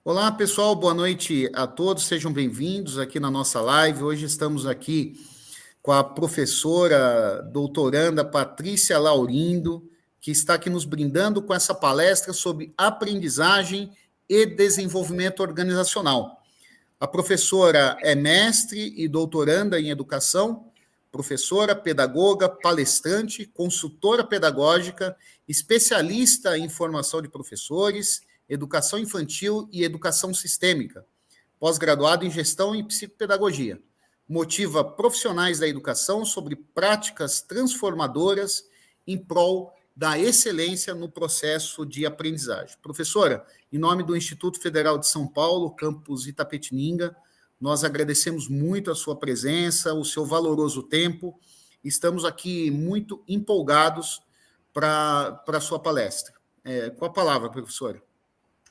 Olá, pessoal, boa noite a todos, sejam bem-vindos aqui na nossa live. Hoje estamos aqui com a professora doutoranda Patrícia Laurindo, que está aqui nos brindando com essa palestra sobre aprendizagem e desenvolvimento organizacional. A professora é mestre e doutoranda em educação, professora, pedagoga, palestrante, consultora pedagógica, especialista em formação de professores, educação infantil e educação sistêmica, pós-graduado em gestão e psicopedagogia. Motiva profissionais da educação sobre práticas transformadoras em prol da excelência no processo de aprendizagem. Professora, em nome do Instituto Federal de São Paulo, campus Itapetininga, nós agradecemos muito a sua presença, o seu valoroso tempo. Estamos aqui muito empolgados para a sua palestra. Com a palavra, professora.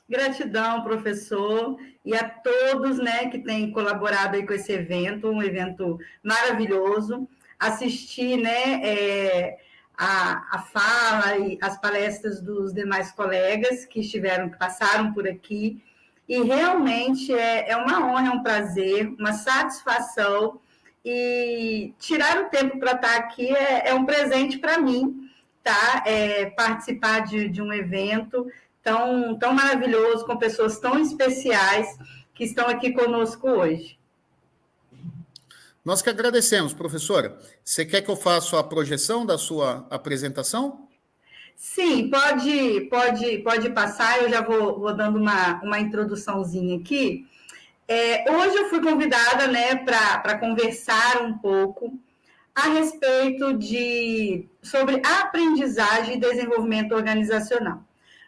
Gratidão, professor, e a todos, né, que têm colaborado aí com esse evento, um evento maravilhoso. Assistir, né, a fala e as palestras dos demais colegas que passaram por aqui, e realmente é uma honra, é um prazer, uma satisfação, e tirar o tempo para estar aqui é um presente para mim, tá? Participar de um evento tão maravilhoso, com pessoas tão especiais que estão aqui conosco hoje. Nós que agradecemos, professora. Você quer que eu faça a projeção da sua apresentação? Sim, pode passar, eu já vou dando uma introduçãozinha aqui. Hoje eu fui convidada, né, para conversar um pouco a respeito sobre aprendizagem e desenvolvimento organizacional.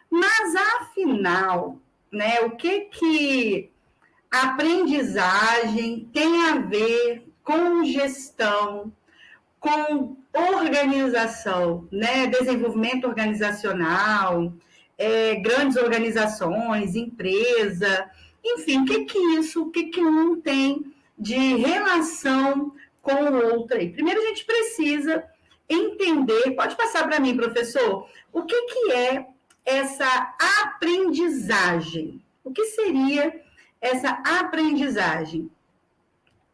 Mas, afinal, né, o que a aprendizagem tem a ver com gestão, com organização, né, desenvolvimento organizacional, grandes organizações, empresa, enfim, o que um tem de relação com o outro aí? Primeiro, a gente precisa entender, pode passar para mim, professor, o que é essa aprendizagem. O que seria essa aprendizagem?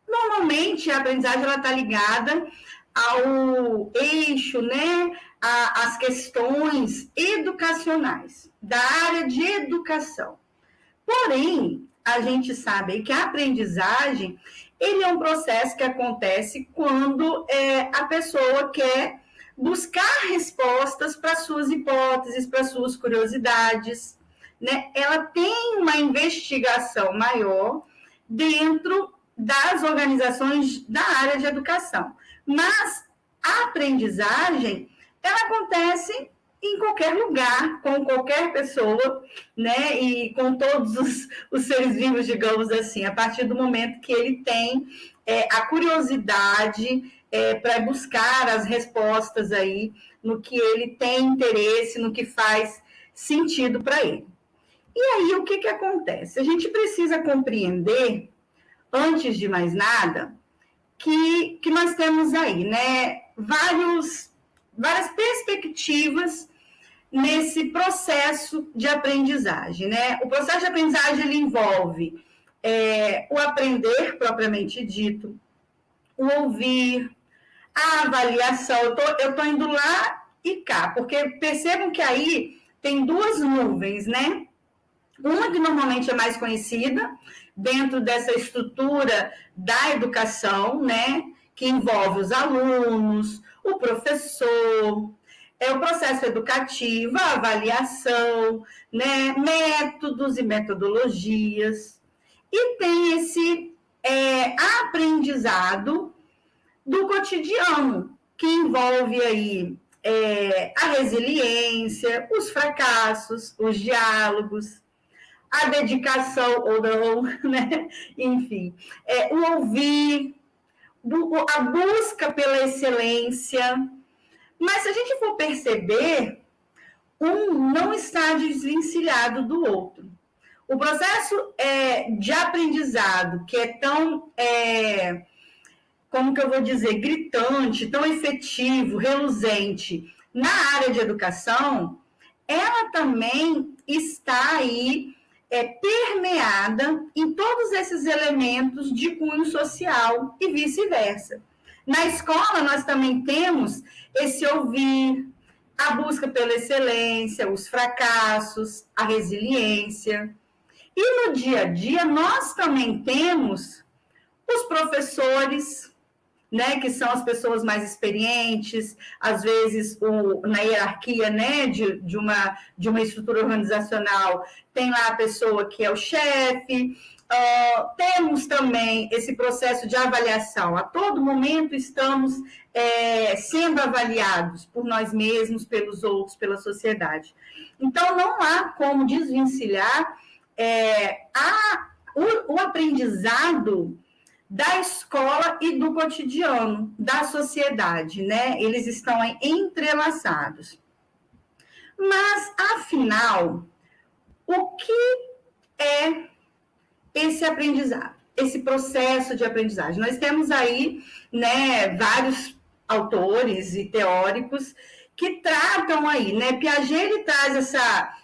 Normalmente, a aprendizagem está ligada ao eixo, né, às questões educacionais, da área de educação. Porém, a gente sabe que a aprendizagem ele é um processo que acontece quando a pessoa quer buscar respostas para suas hipóteses, para suas curiosidades, né? Ela tem uma investigação maior dentro das organizações da área de educação. Mas a aprendizagem, ela acontece em qualquer lugar, com qualquer pessoa, né? E com todos os seres vivos, digamos assim, a partir do momento que ele tem a curiosidade para buscar as respostas aí no que ele tem interesse, no que faz sentido para ele. E aí, o que acontece? A gente precisa compreender, antes de mais nada, que nós temos aí, né, várias perspectivas nesse processo de aprendizagem, né? O processo de aprendizagem ele envolve o aprender propriamente dito, o ouvir, a avaliação. Eu estou indo lá e cá, porque percebam que aí tem duas nuvens, né? Uma que normalmente é mais conhecida dentro dessa estrutura da educação, né? Que envolve os alunos, o professor, o processo educativo, a avaliação, né? Métodos e metodologias. E tem esse aprendizado do cotidiano, que envolve aí a resiliência, os fracassos, os diálogos, a dedicação ou não, né? Enfim, o ouvir, a busca pela excelência. Mas se a gente for perceber, um não está desvencilhado do outro. O processo de aprendizado, que é tão, como que eu vou dizer, gritante, tão efetivo, reluzente na área de educação, ela também está aí permeada em todos esses elementos de cunho social e vice-versa. Na escola, nós também temos esse ouvir, a busca pela excelência, os fracassos, a resiliência. E no dia a dia, nós também temos os professores, né, que são as pessoas mais experientes, às vezes na hierarquia, né, de uma estrutura organizacional, tem lá a pessoa que é o chefe. Temos também esse processo de avaliação. A todo momento estamos sendo avaliados por nós mesmos, pelos outros, pela sociedade. Então, não há como desvencilhar o aprendizado da escola e do cotidiano, da sociedade, né? Eles estão entrelaçados. Mas, afinal, o que é esse aprendizado, esse processo de aprendizagem? Nós temos aí, né, vários autores e teóricos que tratam aí, né? Piaget, ele traz essa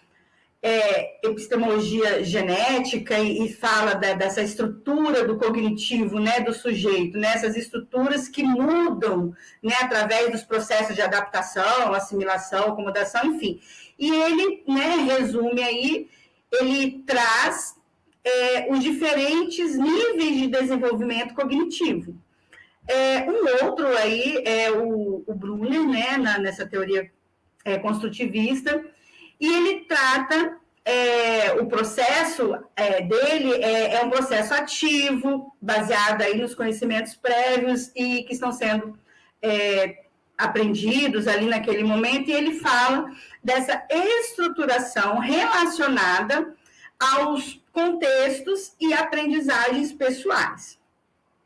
epistemologia genética e fala dessa estrutura do cognitivo, né, do sujeito, né, essas estruturas que mudam, né, através dos processos de adaptação, assimilação, acomodação, enfim. E ele, né, resume aí, ele traz os diferentes níveis de desenvolvimento cognitivo. Um outro aí é o Brunner, né, nessa teoria construtivista, e ele trata o processo dele é um processo ativo, baseado aí nos conhecimentos prévios e que estão sendo aprendidos ali naquele momento, e ele fala dessa estruturação relacionada aos contextos e aprendizagens pessoais.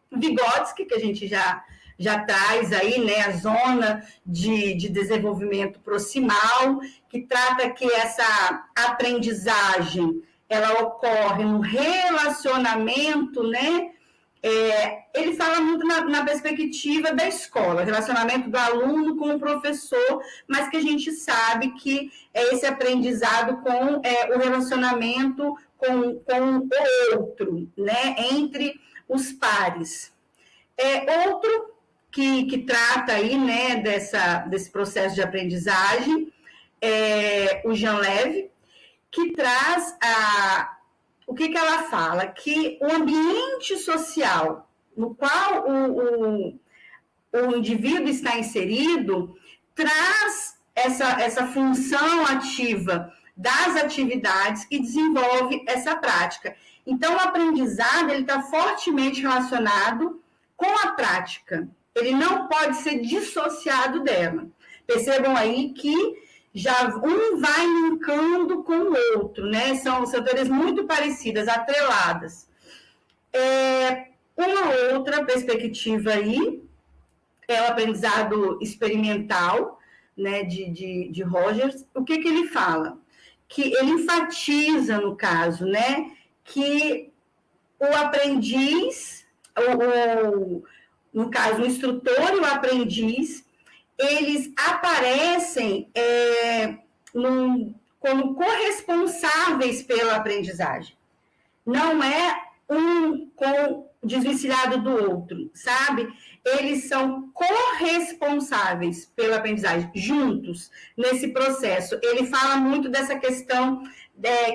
Vygotsky, que a gente já traz aí, né, a zona de desenvolvimento proximal, que trata que essa aprendizagem, ela ocorre no relacionamento, né, ele fala muito na perspectiva da escola, relacionamento do aluno com o professor, mas que a gente sabe que é esse aprendizado com o relacionamento com o outro, né, entre os pares. Outro que trata aí, né, desse processo de aprendizagem, o Jean Levy, que traz o que ela fala? Que o ambiente social no qual o indivíduo está inserido traz essa função ativa das atividades e desenvolve essa prática. Então, o aprendizado está fortemente relacionado com a prática. Ele não pode ser dissociado dela. Percebam aí que já um vai linkando com o outro, né? São teorias muito parecidas, atreladas. Uma outra perspectiva aí é o aprendizado experimental, né, de Rogers. O que ele fala? Que ele enfatiza, no caso, né, que o aprendiz, no caso, o instrutor e o aprendiz, eles aparecem como corresponsáveis pela aprendizagem. Não é um desvencilhado do outro, sabe? Eles são corresponsáveis pela aprendizagem, juntos, nesse processo. Ele fala muito dessa questão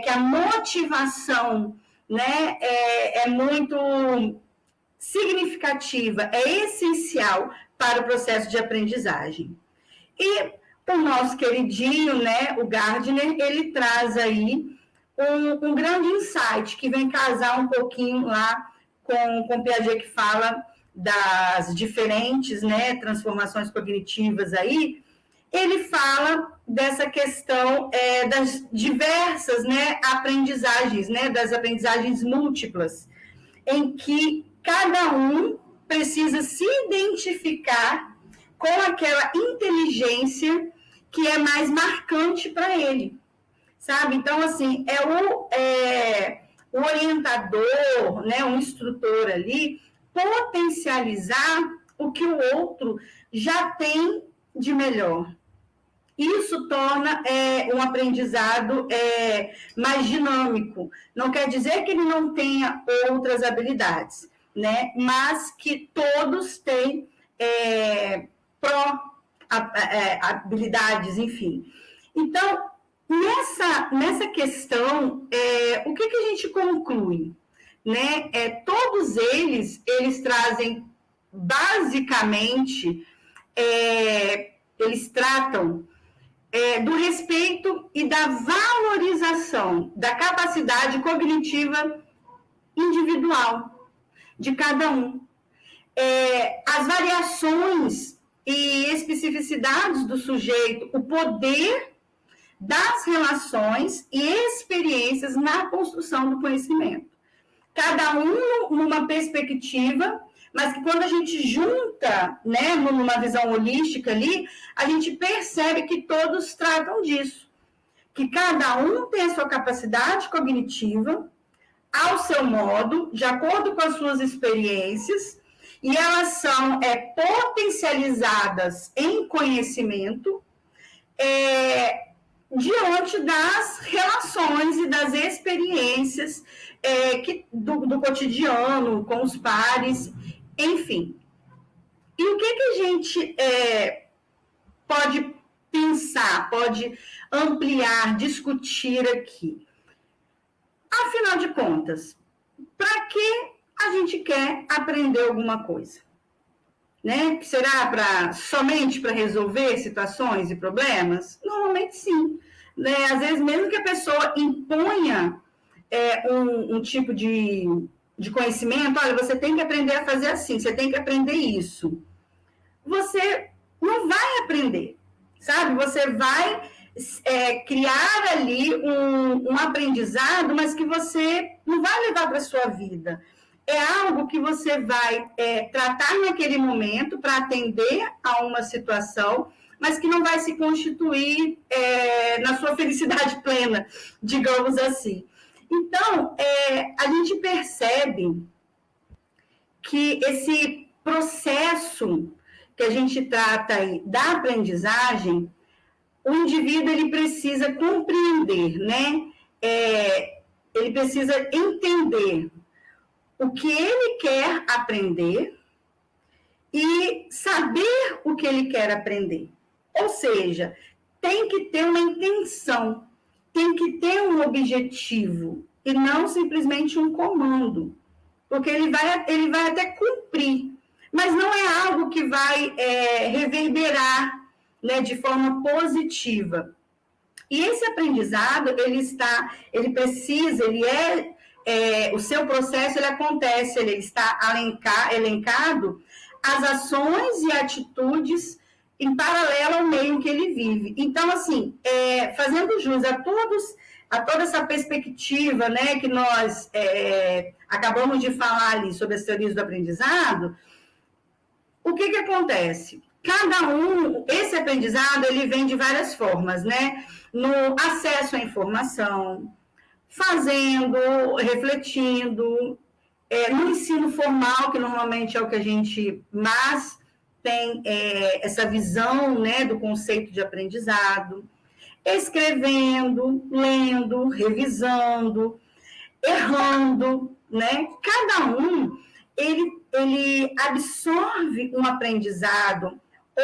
que a motivação, né, é muito significativa, é essencial para o processo de aprendizagem. E o nosso queridinho, né, o Gardner, ele traz aí um grande insight que vem casar um pouquinho lá com Piaget, que fala das diferentes, né, transformações cognitivas aí. Ele fala dessa questão das diversas, né, aprendizagens, né, das aprendizagens múltiplas, em que cada um precisa se identificar com aquela inteligência que é mais marcante para ele, sabe? Então, assim, o orientador, né, um instrutor ali, potencializar o que o outro já tem de melhor. Isso torna um aprendizado mais dinâmico. Não quer dizer que ele não tenha outras habilidades, né? Mas que todos têm habilidades, enfim. Então, nessa questão, o que a gente conclui? Né? Todos eles trazem, basicamente, eles tratam do respeito e da valorização da capacidade cognitiva individual de cada um. As variações e especificidades do sujeito, o poder das relações e experiências na construção do conhecimento. Cada um numa perspectiva, mas que quando a gente junta, né, numa visão holística ali, a gente percebe que todos tratam disso. Que cada um tem a sua capacidade cognitiva, ao seu modo, de acordo com as suas experiências, e elas são potencializadas em conhecimento diante das relações e das experiências do cotidiano, com os pares, enfim. E o que a gente pode pensar, pode ampliar, discutir aqui? Afinal de contas, para que a gente quer aprender alguma coisa? Né? Será somente para resolver situações e problemas? Normalmente sim. Né? Às vezes, mesmo que a pessoa imponha um tipo de conhecimento, olha, você tem que aprender a fazer assim, você tem que aprender isso. Você não vai aprender, sabe? Você vai criar ali um aprendizado, mas que você não vai levar para a sua vida. É algo que você vai tratar naquele momento para atender a uma situação, mas que não vai se constituir na sua felicidade plena, digamos assim. Então, a gente percebe que esse processo que a gente trata aí da aprendizagem, o indivíduo ele precisa compreender, né? Ele precisa entender o que ele quer aprender e saber o que ele quer aprender. Ou seja, tem que ter uma intenção, tem que ter um objetivo e não simplesmente um comando, porque ele vai até cumprir, mas não é algo que vai reverberar, né, de forma positiva. E esse aprendizado, o seu processo, ele acontece, ele está elencado as ações e atitudes em paralelo ao meio que ele vive. Então, assim, fazendo jus a toda essa perspectiva, né, que nós acabamos de falar ali sobre as teorias do aprendizado, o que acontece? Esse aprendizado, ele vem de várias formas, né? No acesso à informação, fazendo, refletindo, no ensino formal, que normalmente é o que a gente mais tem essa visão, né, do conceito de aprendizado, escrevendo, lendo, revisando, errando, né? Cada um, ele absorve um aprendizado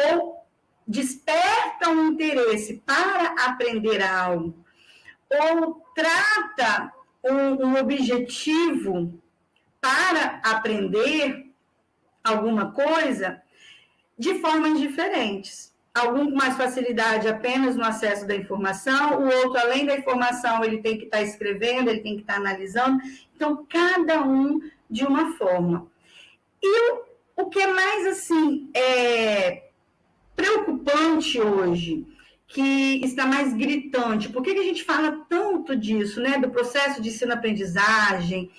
ou desperta um interesse para aprender algo, ou trata um objetivo para aprender alguma coisa de formas diferentes. Algum com mais facilidade apenas no acesso da informação, o outro, além da informação, ele tem que estar escrevendo, ele tem que estar analisando. Então, cada um de uma forma. E o que é mais, assim, preocupante hoje, que está mais gritante, por que a gente fala tanto disso, né? Do processo de ensino-aprendizagem,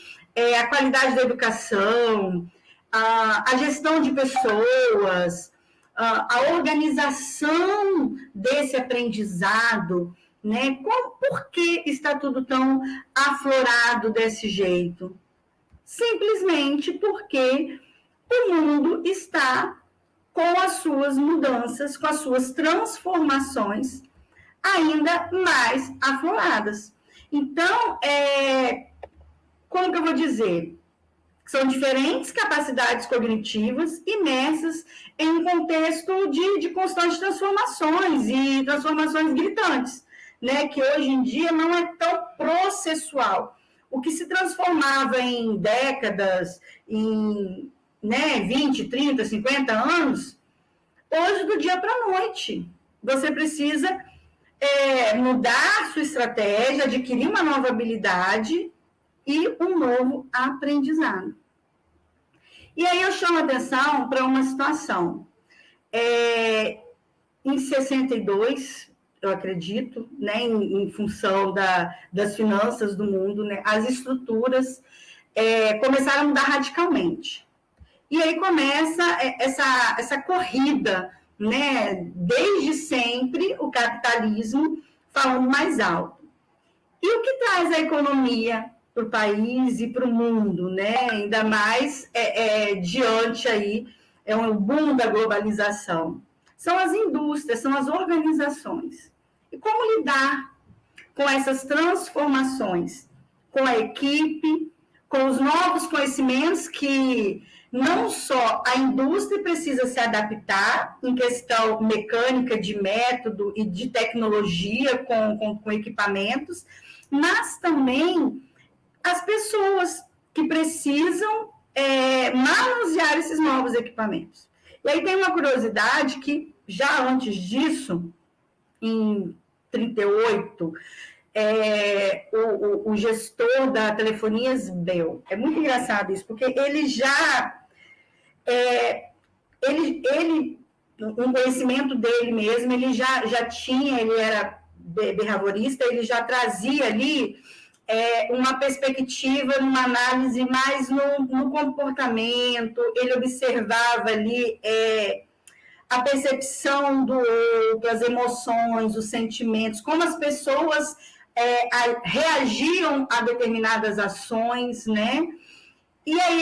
a qualidade da educação, a gestão de pessoas, a organização desse aprendizado, né? Por que está tudo tão aflorado desse jeito? Simplesmente porque o mundo está com as suas mudanças, com as suas transformações ainda mais afloradas. Então, como que eu vou dizer? São diferentes capacidades cognitivas imersas em um contexto de constantes transformações e transformações gritantes, né? Que hoje em dia não é tão processual. O que se transformava em décadas, em 20, 30, 50 anos, hoje, do dia para a noite, você precisa mudar sua estratégia, adquirir uma nova habilidade e um novo aprendizado. E aí eu chamo a atenção para uma situação. Em 62, eu acredito, né, em função das finanças do mundo, né, as estruturas começaram a mudar radicalmente. E aí começa essa corrida, né, desde sempre, o capitalismo falando mais alto. E o que traz a economia para o país e para o mundo, né? Ainda mais diante aí, um boom da globalização. São as indústrias, são as organizações. E como lidar com essas transformações? Com a equipe, com os novos conhecimentos que não só a indústria precisa se adaptar em questão mecânica, de método e de tecnologia com equipamentos, mas também as pessoas que precisam manusear esses novos equipamentos. E aí tem uma curiosidade que, já antes disso, em 1938, o gestor da Telefonias Bell, é muito engraçado isso, porque ele já... um conhecimento dele mesmo, ele já tinha, ele era behaviorista, ele já trazia ali uma perspectiva, uma análise mais no comportamento, ele observava ali a percepção do outro, as emoções, os sentimentos, como as pessoas reagiam a determinadas ações, né? E aí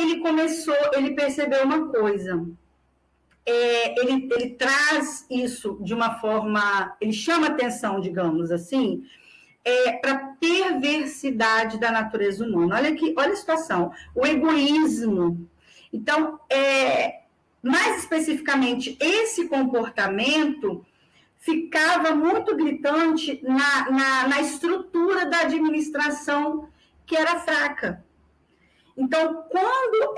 ele percebeu uma coisa, ele traz isso de uma forma, ele chama atenção, digamos assim, para a perversidade da natureza humana. Olha a situação, o egoísmo. Então, mais especificamente, esse comportamento ficava muito gritante na estrutura da administração, que era fraca. Então, quando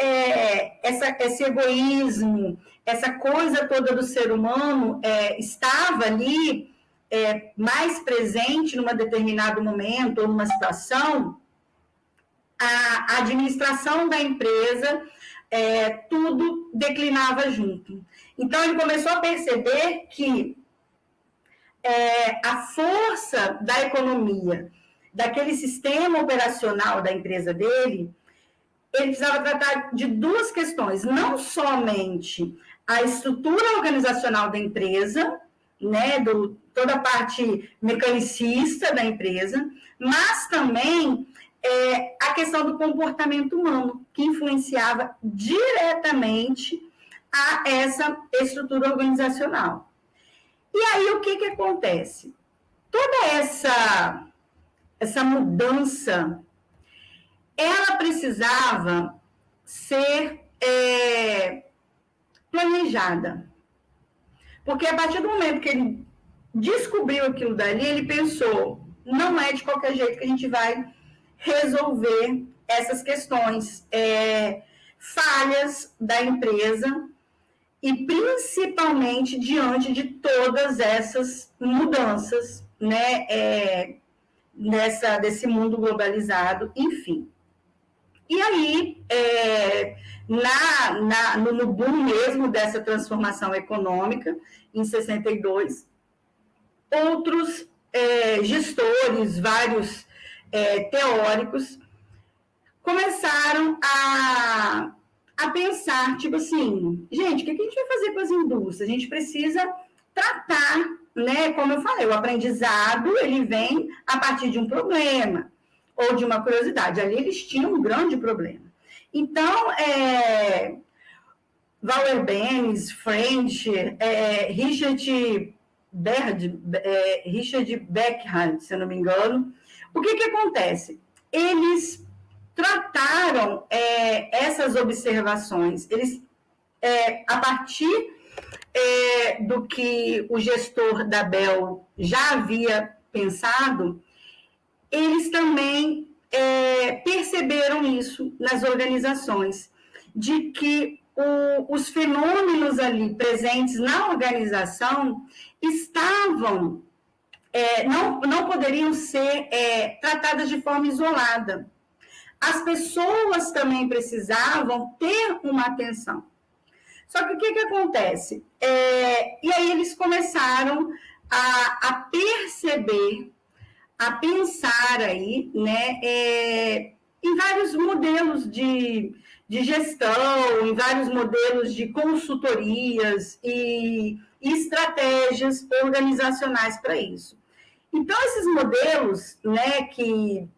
esse egoísmo, essa coisa toda do ser humano estava ali mais presente num determinado momento ou numa situação, a administração da empresa, tudo declinava junto. Então, ele começou a perceber que a força da economia, daquele sistema operacional da empresa dele, ele precisava tratar de duas questões, não somente a estrutura organizacional da empresa, né, toda a parte mecanicista da empresa, mas também a questão do comportamento humano, que influenciava diretamente a essa estrutura organizacional. E aí, o que acontece? Toda essa mudança, ela precisava ser planejada. Porque a partir do momento que ele descobriu aquilo dali, ele pensou, não é de qualquer jeito que a gente vai resolver essas questões, falhas da empresa, e principalmente diante de todas essas mudanças, né, desse mundo globalizado, enfim. E aí, no boom mesmo dessa transformação econômica, em 62, outros gestores, vários teóricos, começaram a pensar, tipo assim, gente, o que a gente vai fazer com as indústrias? A gente precisa tratar, né, como eu falei, o aprendizado, ele vem a partir de um problema, ou de uma curiosidade. Ali eles tinham um grande problema. Então, Fauerbenes, French, Richard Beckham, se eu não me engano. O que acontece? Eles trataram essas observações, eles, a partir do que o gestor da Bell já havia pensado, eles também perceberam isso nas organizações, de que os fenômenos ali presentes na organização estavam, não poderiam ser tratadas de forma isolada. As pessoas também precisavam ter uma atenção. Só que o que acontece? E aí eles começaram a perceber, a pensar aí, né, em vários modelos de gestão, em vários modelos de consultorias e estratégias organizacionais para isso. Então, esses modelos, né, que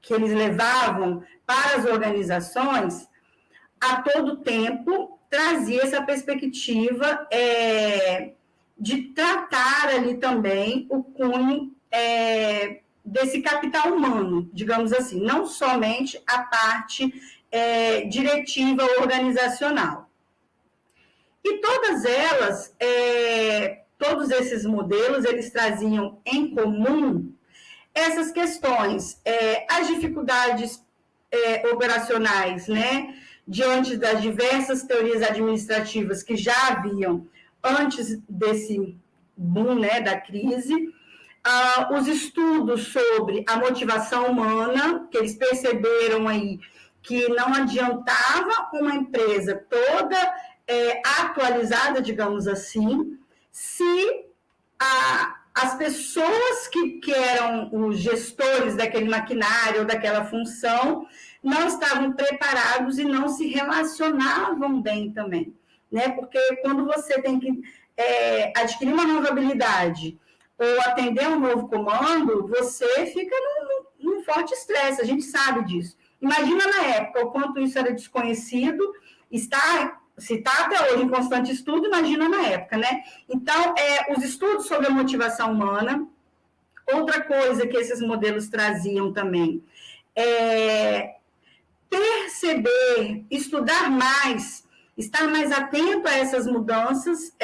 eles levavam para as organizações, a todo tempo trazia essa perspectiva de tratar ali também o cunho desse capital humano, digamos assim, não somente a parte diretiva organizacional. E todas elas, todos esses modelos, eles traziam em comum essas questões, as dificuldades operacionais, né, diante das diversas teorias administrativas que já haviam antes desse boom, né, da crise, os estudos sobre a motivação humana, que eles perceberam aí que não adiantava uma empresa toda atualizada, digamos assim, se as pessoas que eram os gestores daquele maquinário ou daquela função não estavam preparados e não se relacionavam bem também, né? Porque quando você tem que adquirir uma nova habilidade ou atender um novo comando, você fica num forte estresse, a gente sabe disso. Imagina na época o quanto isso era desconhecido, se está até hoje em constante estudo, imagina na época, né? Então, os estudos sobre a motivação humana, outra coisa que esses modelos traziam também, perceber, estudar mais, estar mais atento a essas mudanças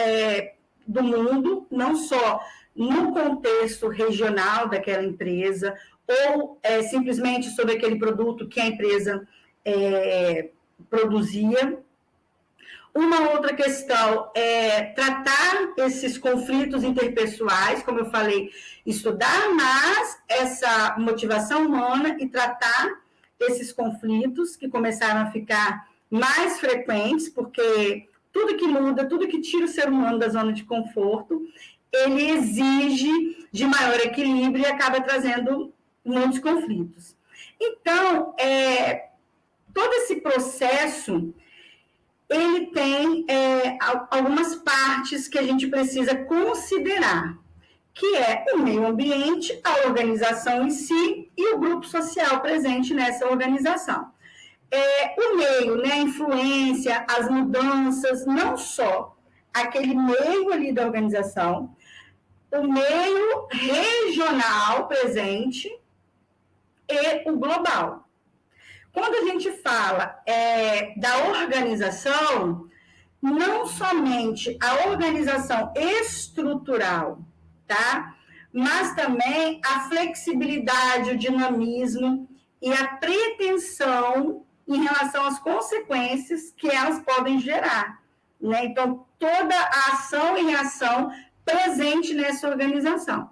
do mundo, não só no contexto regional daquela empresa, ou simplesmente sobre aquele produto que a empresa produzia. Uma outra questão é tratar esses conflitos interpessoais, como eu falei, estudar mais essa motivação humana e tratar esses conflitos que começaram a ficar mais frequentes, porque tudo que muda, tudo que tira o ser humano da zona de conforto, ele exige de maior equilíbrio e acaba trazendo muitos conflitos. Então, todo esse processo, ele tem algumas partes que a gente precisa considerar, que é o meio ambiente, a organização em si e o grupo social presente nessa organização. O meio, né, a influência, as mudanças, não só aquele meio ali da organização, o meio regional presente e o global. Quando a gente fala da organização, não somente a organização estrutural, tá? Mas também a flexibilidade, o dinamismo e a pretensão em relação às consequências que elas podem gerar, né? Então, toda a ação e reação presente nessa organização.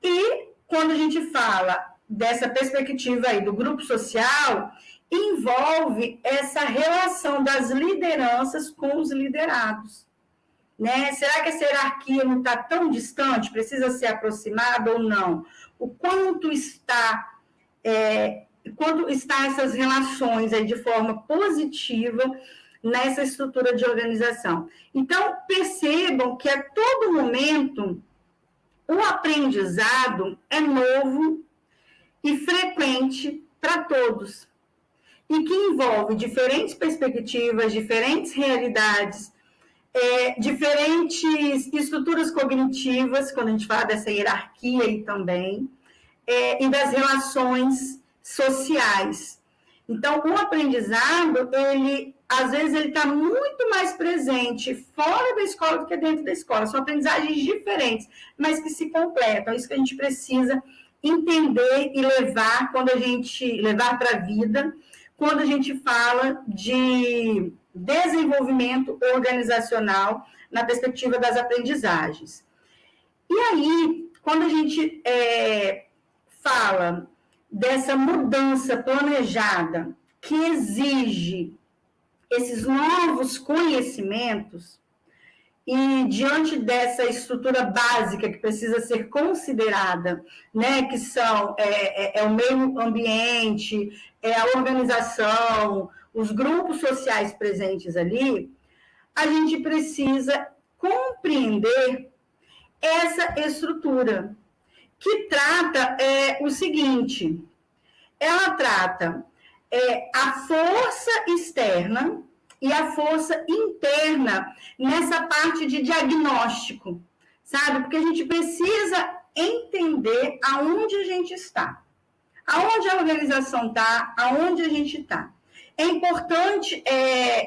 E quando a gente fala dessa perspectiva aí do grupo social, envolve essa relação das lideranças com os liderados, né? Será que essa hierarquia não está tão distante, precisa ser aproximada ou não? O quanto está essas relações aí de forma positiva nessa estrutura de organização? Então, percebam que a todo momento o aprendizado é novo e frequente para todos. e que envolve diferentes perspectivas, diferentes realidades, diferentes estruturas cognitivas, quando a gente fala dessa hierarquia aí também, e das relações sociais. Então, o aprendizado, às vezes, ele está muito mais presente fora da escola do que dentro da escola. São aprendizagens diferentes, mas que se completam. É isso que a gente precisa entender e levar para a vida, quando a gente fala de desenvolvimento organizacional na perspectiva das aprendizagens. E aí, quando a gente fala dessa mudança planejada que exige esses novos conhecimentos, e diante dessa estrutura básica que precisa ser considerada, né, que são o meio ambiente, a organização, os grupos sociais presentes ali, a gente precisa compreender essa estrutura, que trata o seguinte: ela trata a força externa e a força interna nessa parte de diagnóstico, sabe? Porque a gente precisa entender aonde a gente está, aonde a organização está, aonde a gente está. É importante,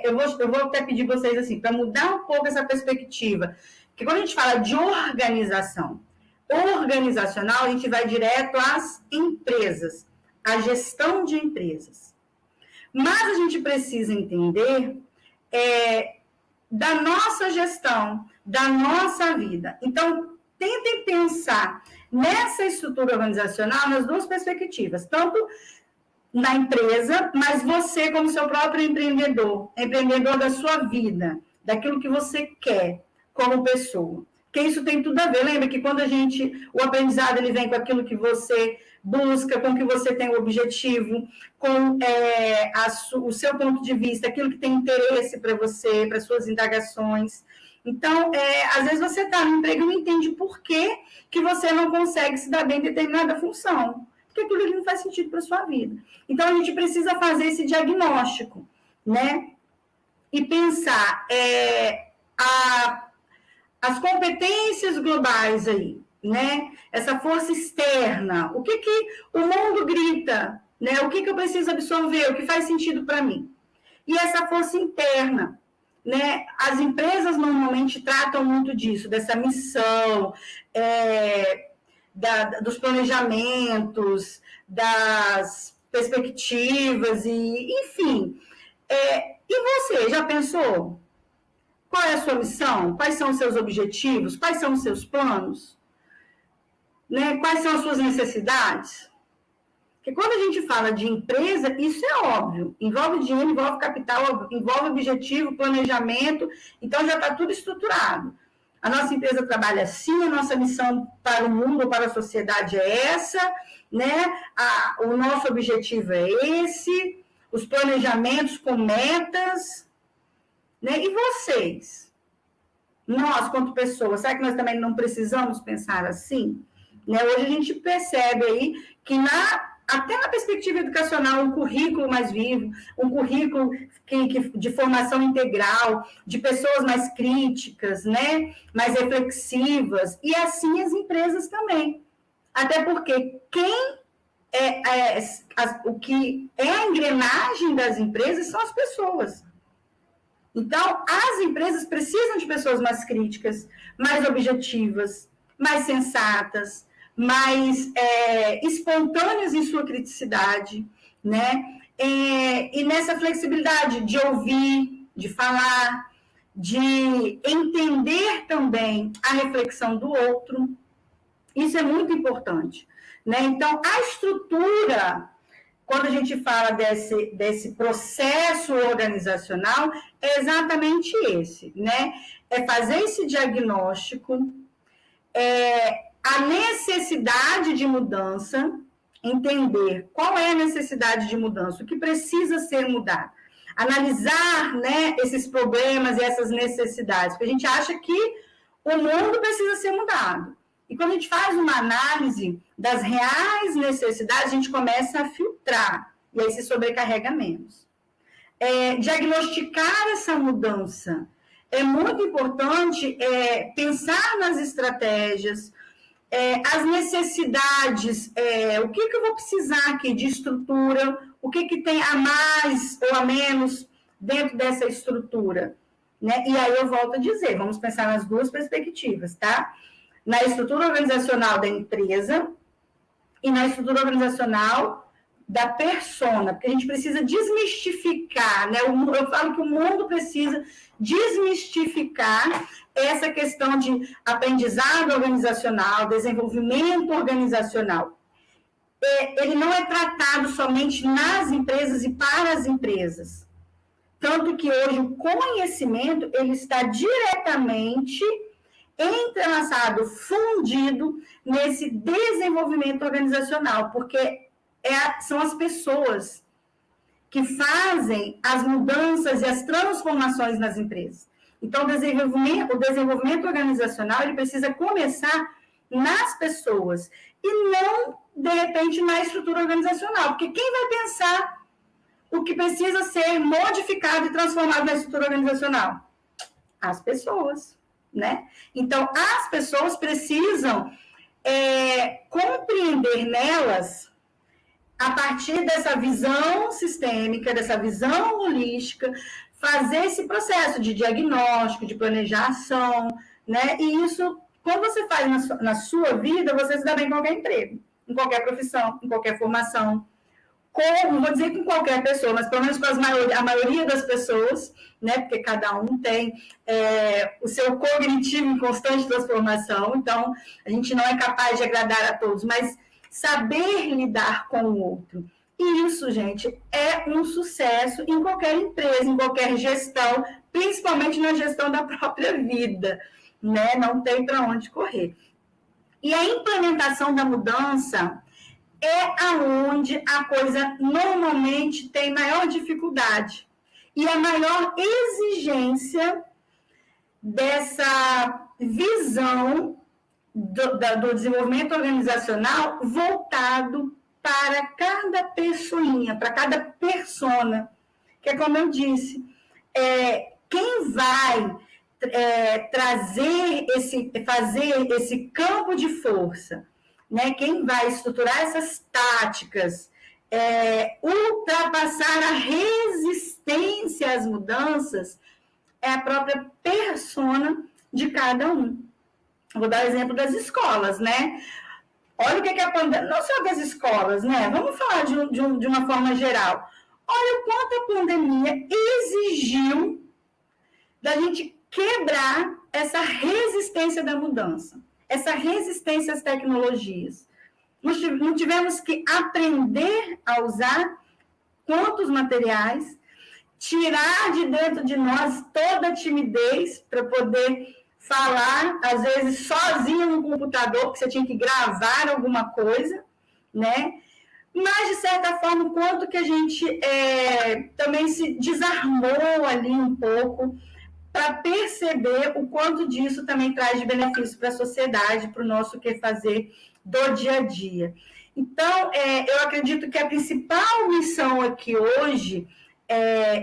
eu vou até pedir vocês assim, para mudar um pouco essa perspectiva, que quando a gente fala de organização organizacional, a gente vai direto às empresas, à gestão de empresas. Mas a gente precisa entender da nossa gestão, da nossa vida. Então, tentem pensar nessa estrutura organizacional nas duas perspectivas, tanto na empresa, mas você como seu próprio empreendedor da sua vida, daquilo que você quer como pessoa. Porque isso tem tudo a ver. Lembra que quando o aprendizado ele vem com aquilo que você busca, com o que você tem o objetivo, com o seu ponto de vista, aquilo que tem interesse para você, para suas indagações. Então, às vezes você está no emprego e não entende por que você não consegue se dar bem em determinada função, porque aquilo ali não faz sentido para a sua vida. Então, a gente precisa fazer esse diagnóstico, né? E pensar as competências globais aí, né? Essa força externa, o que o mundo grita, né? O que eu preciso absorver, o que faz sentido para mim. E essa força interna, né? As empresas normalmente tratam muito disso, dessa missão, dos planejamentos, das perspectivas, enfim. E você, já pensou? Qual é a sua missão? Quais são os seus objetivos? Quais são os seus planos? Né? Quais são as suas necessidades? Porque quando a gente fala de empresa, isso é óbvio. Envolve dinheiro, envolve capital, envolve objetivo, planejamento. Então, já está tudo estruturado. A nossa empresa trabalha assim, a nossa missão para o mundo ou para a sociedade é essa, né? O nosso objetivo é esse, os planejamentos com metas. Né? E vocês? Nós, quanto pessoas, será que nós também não precisamos pensar assim? Né? Hoje a gente percebe aí que até na perspectiva educacional, um currículo mais vivo, um currículo de formação integral, de pessoas mais críticas, né? Mais reflexivas, e assim as empresas também. Até porque o que é a engrenagem das empresas são as pessoas. Então, as empresas precisam de pessoas mais críticas, mais objetivas, mais sensatas, mais espontâneas em sua criticidade, né? E nessa flexibilidade de ouvir, de falar, de entender também a reflexão do outro. Isso é muito importante, né? Então, a estrutura, quando a gente fala desse processo organizacional, é exatamente esse, né? É fazer esse diagnóstico, a necessidade de mudança, entender qual é a necessidade de mudança, o que precisa ser mudado. Analisar, né, esses problemas e essas necessidades, porque a gente acha que o mundo precisa ser mudado. E quando a gente faz uma análise das reais necessidades, a gente começa a filtrar. e aí se sobrecarrega menos. Diagnosticar essa mudança. É muito importante pensar nas estratégias, as necessidades, o que eu vou precisar aqui de estrutura, o que tem a mais ou a menos dentro dessa estrutura. Né? E aí eu volto a dizer, vamos pensar nas duas perspectivas, tá? Na estrutura organizacional da empresa e na estrutura organizacional da persona, porque a gente precisa desmistificar, né? Eu falo que o mundo precisa desmistificar essa questão de aprendizado organizacional, desenvolvimento organizacional. Ele não é tratado somente nas empresas e para as empresas. Tanto que hoje o conhecimento ele está diretamente entrelaçado, fundido nesse desenvolvimento organizacional, porque são as pessoas que fazem as mudanças e as transformações nas empresas. Então, o desenvolvimento organizacional ele precisa começar nas pessoas e não, de repente, na estrutura organizacional, porque quem vai pensar o que precisa ser modificado e transformado na estrutura organizacional? As pessoas, né? Então, as pessoas precisam compreender nelas, a partir dessa visão sistêmica, dessa visão holística, fazer esse processo de diagnóstico, de planejar ação, né? E isso, quando você faz na sua vida, você se dá bem em qualquer emprego, em qualquer profissão, em qualquer formação. Não vou dizer com qualquer pessoa, mas pelo menos com a maioria das pessoas, né? Porque cada um tem o seu cognitivo em constante transformação, então a gente não é capaz de agradar a todos, mas saber lidar com o outro. E isso, gente, é um sucesso em qualquer empresa, em qualquer gestão, principalmente na gestão da própria vida, né? Não tem para onde correr. E a implementação da mudança é aonde a coisa normalmente tem maior dificuldade e a maior exigência dessa visão do desenvolvimento organizacional voltado para cada pessoinha, para cada persona, que é como eu disse, quem vai fazer esse campo de força, né? Quem vai estruturar essas táticas, ultrapassar a resistência às mudanças, é a própria persona de cada um. Vou dar o exemplo das escolas, né? Olha o que a pandemia... Não só das escolas, né? Vamos falar de uma forma geral. Olha o quanto a pandemia exigiu da gente quebrar essa resistência da mudança, essa resistência às tecnologias. Não tivemos que aprender a usar quantos materiais, tirar de dentro de nós toda a timidez para poder falar, às vezes, sozinho no computador, porque você tinha que gravar alguma coisa, né? Mas, de certa forma, o quanto que a gente também se desarmou ali um pouco para perceber o quanto disso também traz de benefício para a sociedade, para o nosso que fazer do dia a dia. Então, eu acredito que a principal missão aqui hoje,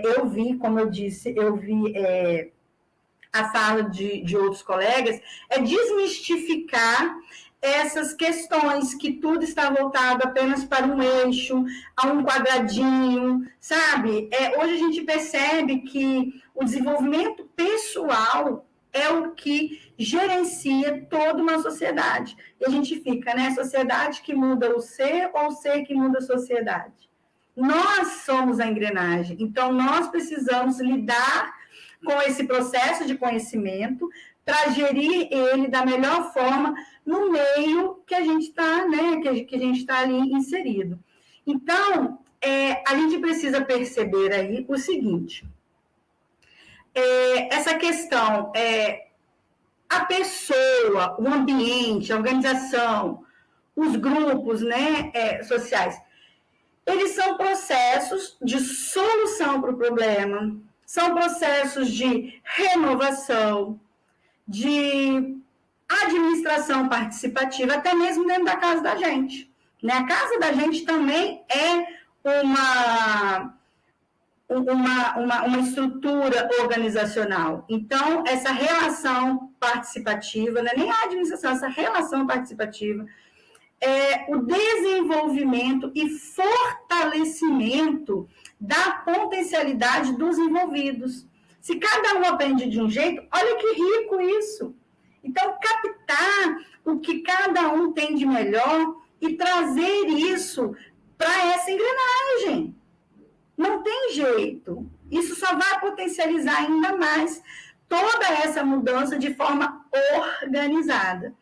eu vi, como eu disse, a fala de outros colegas, é desmistificar essas questões que tudo está voltado apenas para um eixo, a um quadradinho, sabe? Hoje a gente percebe que o desenvolvimento pessoal é o que gerencia toda uma sociedade. E a gente fica, né? Sociedade que muda o ser ou o ser que muda a sociedade. Nós somos a engrenagem, então nós precisamos lidar com esse processo de conhecimento para gerir ele da melhor forma no meio que a gente está, né, que a gente está ali inserido. Então, a gente precisa perceber aí o seguinte, essa questão, a pessoa, o ambiente, a organização, os grupos, né, sociais, eles são processos de solução para o problema, são processos de renovação, de administração participativa, até mesmo dentro da casa da gente. Né? A casa da gente também é uma estrutura organizacional. Então, essa relação participativa, não é nem a administração, essa relação participativa é o desenvolvimento e fortalecimento da potencialidade dos envolvidos. Se cada um aprende de um jeito, olha que rico isso. Então, captar o que cada um tem de melhor e trazer isso para essa engrenagem. Não tem jeito. Isso só vai potencializar ainda mais toda essa mudança de forma organizada.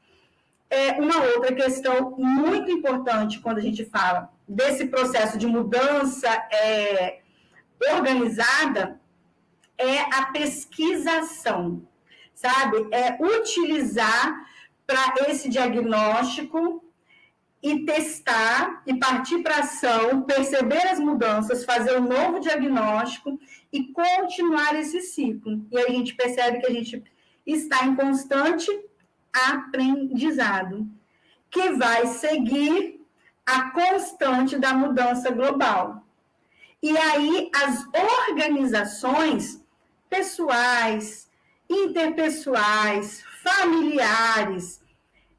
Uma outra questão muito importante quando a gente fala desse processo de mudança organizada é a pesquisação, sabe? É utilizar para esse diagnóstico e testar, e partir para ação, perceber as mudanças, fazer um novo diagnóstico e continuar esse ciclo. E aí a gente percebe que a gente está em constante aprendizado, que vai seguir a constante da mudança global. E aí as organizações pessoais, interpessoais, familiares,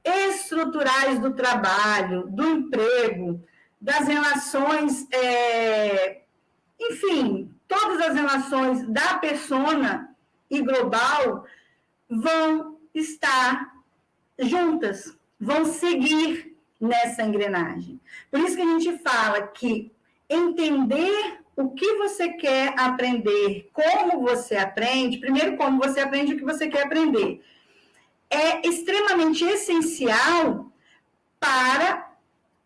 estruturais do trabalho, do emprego, das relações, enfim, todas as relações da persona e global vão estar juntas, vão seguir nessa engrenagem. Por isso que a gente fala que entender o que você quer aprender, como você aprende, primeiro como você aprende o que você quer aprender, é extremamente essencial para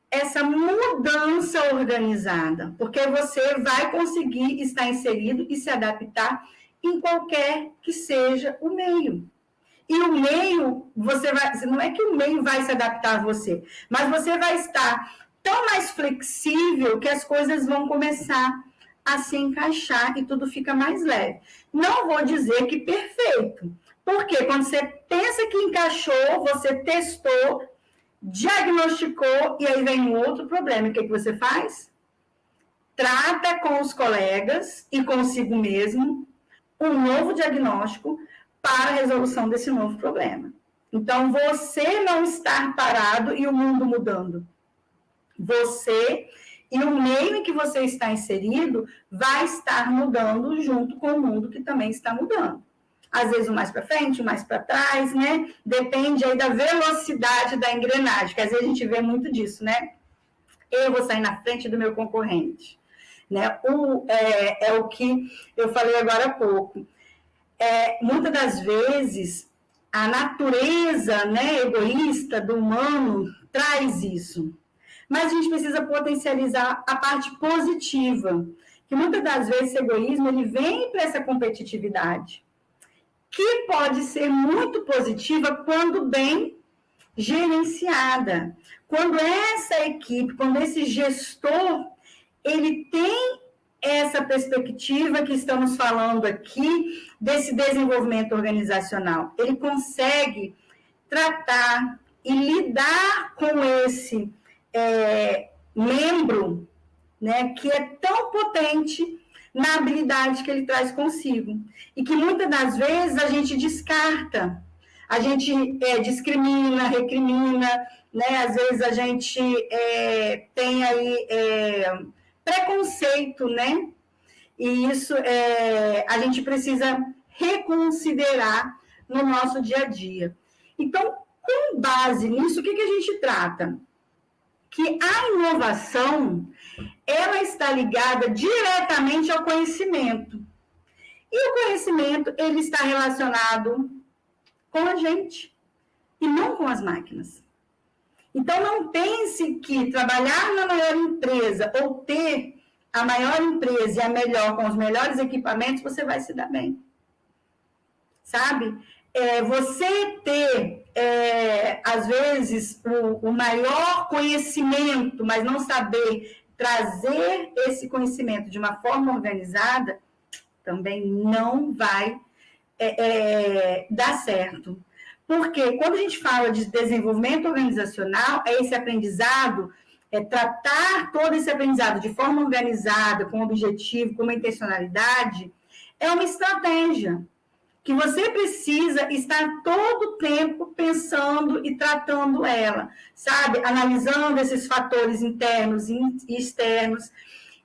essa mudança organizada, porque você vai conseguir estar inserido e se adaptar em qualquer que seja o meio. E o meio, você vai, não é que o meio vai se adaptar a você, mas você vai estar tão mais flexível que as coisas vão começar a se encaixar e tudo fica mais leve. Não vou dizer que perfeito, porque quando você pensa que encaixou, você testou, diagnosticou, e aí vem um outro problema. O que você faz? Trata com os colegas e consigo mesmo um novo diagnóstico para a resolução desse novo problema. Então, você não está parado e o mundo mudando. Você e o meio em que você está inserido vai estar mudando junto com o mundo que também está mudando. Às vezes, um mais para frente, um mais para trás, né? Depende aí da velocidade da engrenagem, que às vezes a gente vê muito disso, né? Eu vou sair na frente do meu concorrente. Né? É o que eu falei agora há pouco. Muitas das vezes, a natureza, né, egoísta do humano traz isso. Mas a gente precisa potencializar a parte positiva, que muitas das vezes esse egoísmo ele vem para essa competitividade, que pode ser muito positiva quando bem gerenciada. Quando essa equipe, quando esse gestor, ele tem essa perspectiva que estamos falando aqui, desse desenvolvimento organizacional. Ele consegue tratar e lidar com esse membro, né, que é tão potente na habilidade que ele traz consigo. E que muitas das vezes a gente descarta, a gente discrimina, recrimina, né, às vezes a gente tem aí preconceito, né? E isso a gente precisa reconsiderar no nosso dia a dia. Então, com base nisso, o que a gente trata? Que a inovação, ela está ligada diretamente ao conhecimento. E o conhecimento, ele está relacionado com a gente, e não com as máquinas. Então, não pense que trabalhar na maior empresa ou ter a maior empresa e a melhor, com os melhores equipamentos, você vai se dar bem. Sabe? Você ter, às vezes, o maior conhecimento, mas não saber trazer esse conhecimento de uma forma organizada, também não vai dar certo. Porque quando a gente fala de desenvolvimento organizacional, é esse aprendizado tratar todo esse aprendizado de forma organizada, com objetivo, com uma intencionalidade, é uma estratégia que você precisa estar todo o tempo pensando e tratando ela, sabe? Analisando esses fatores internos e externos.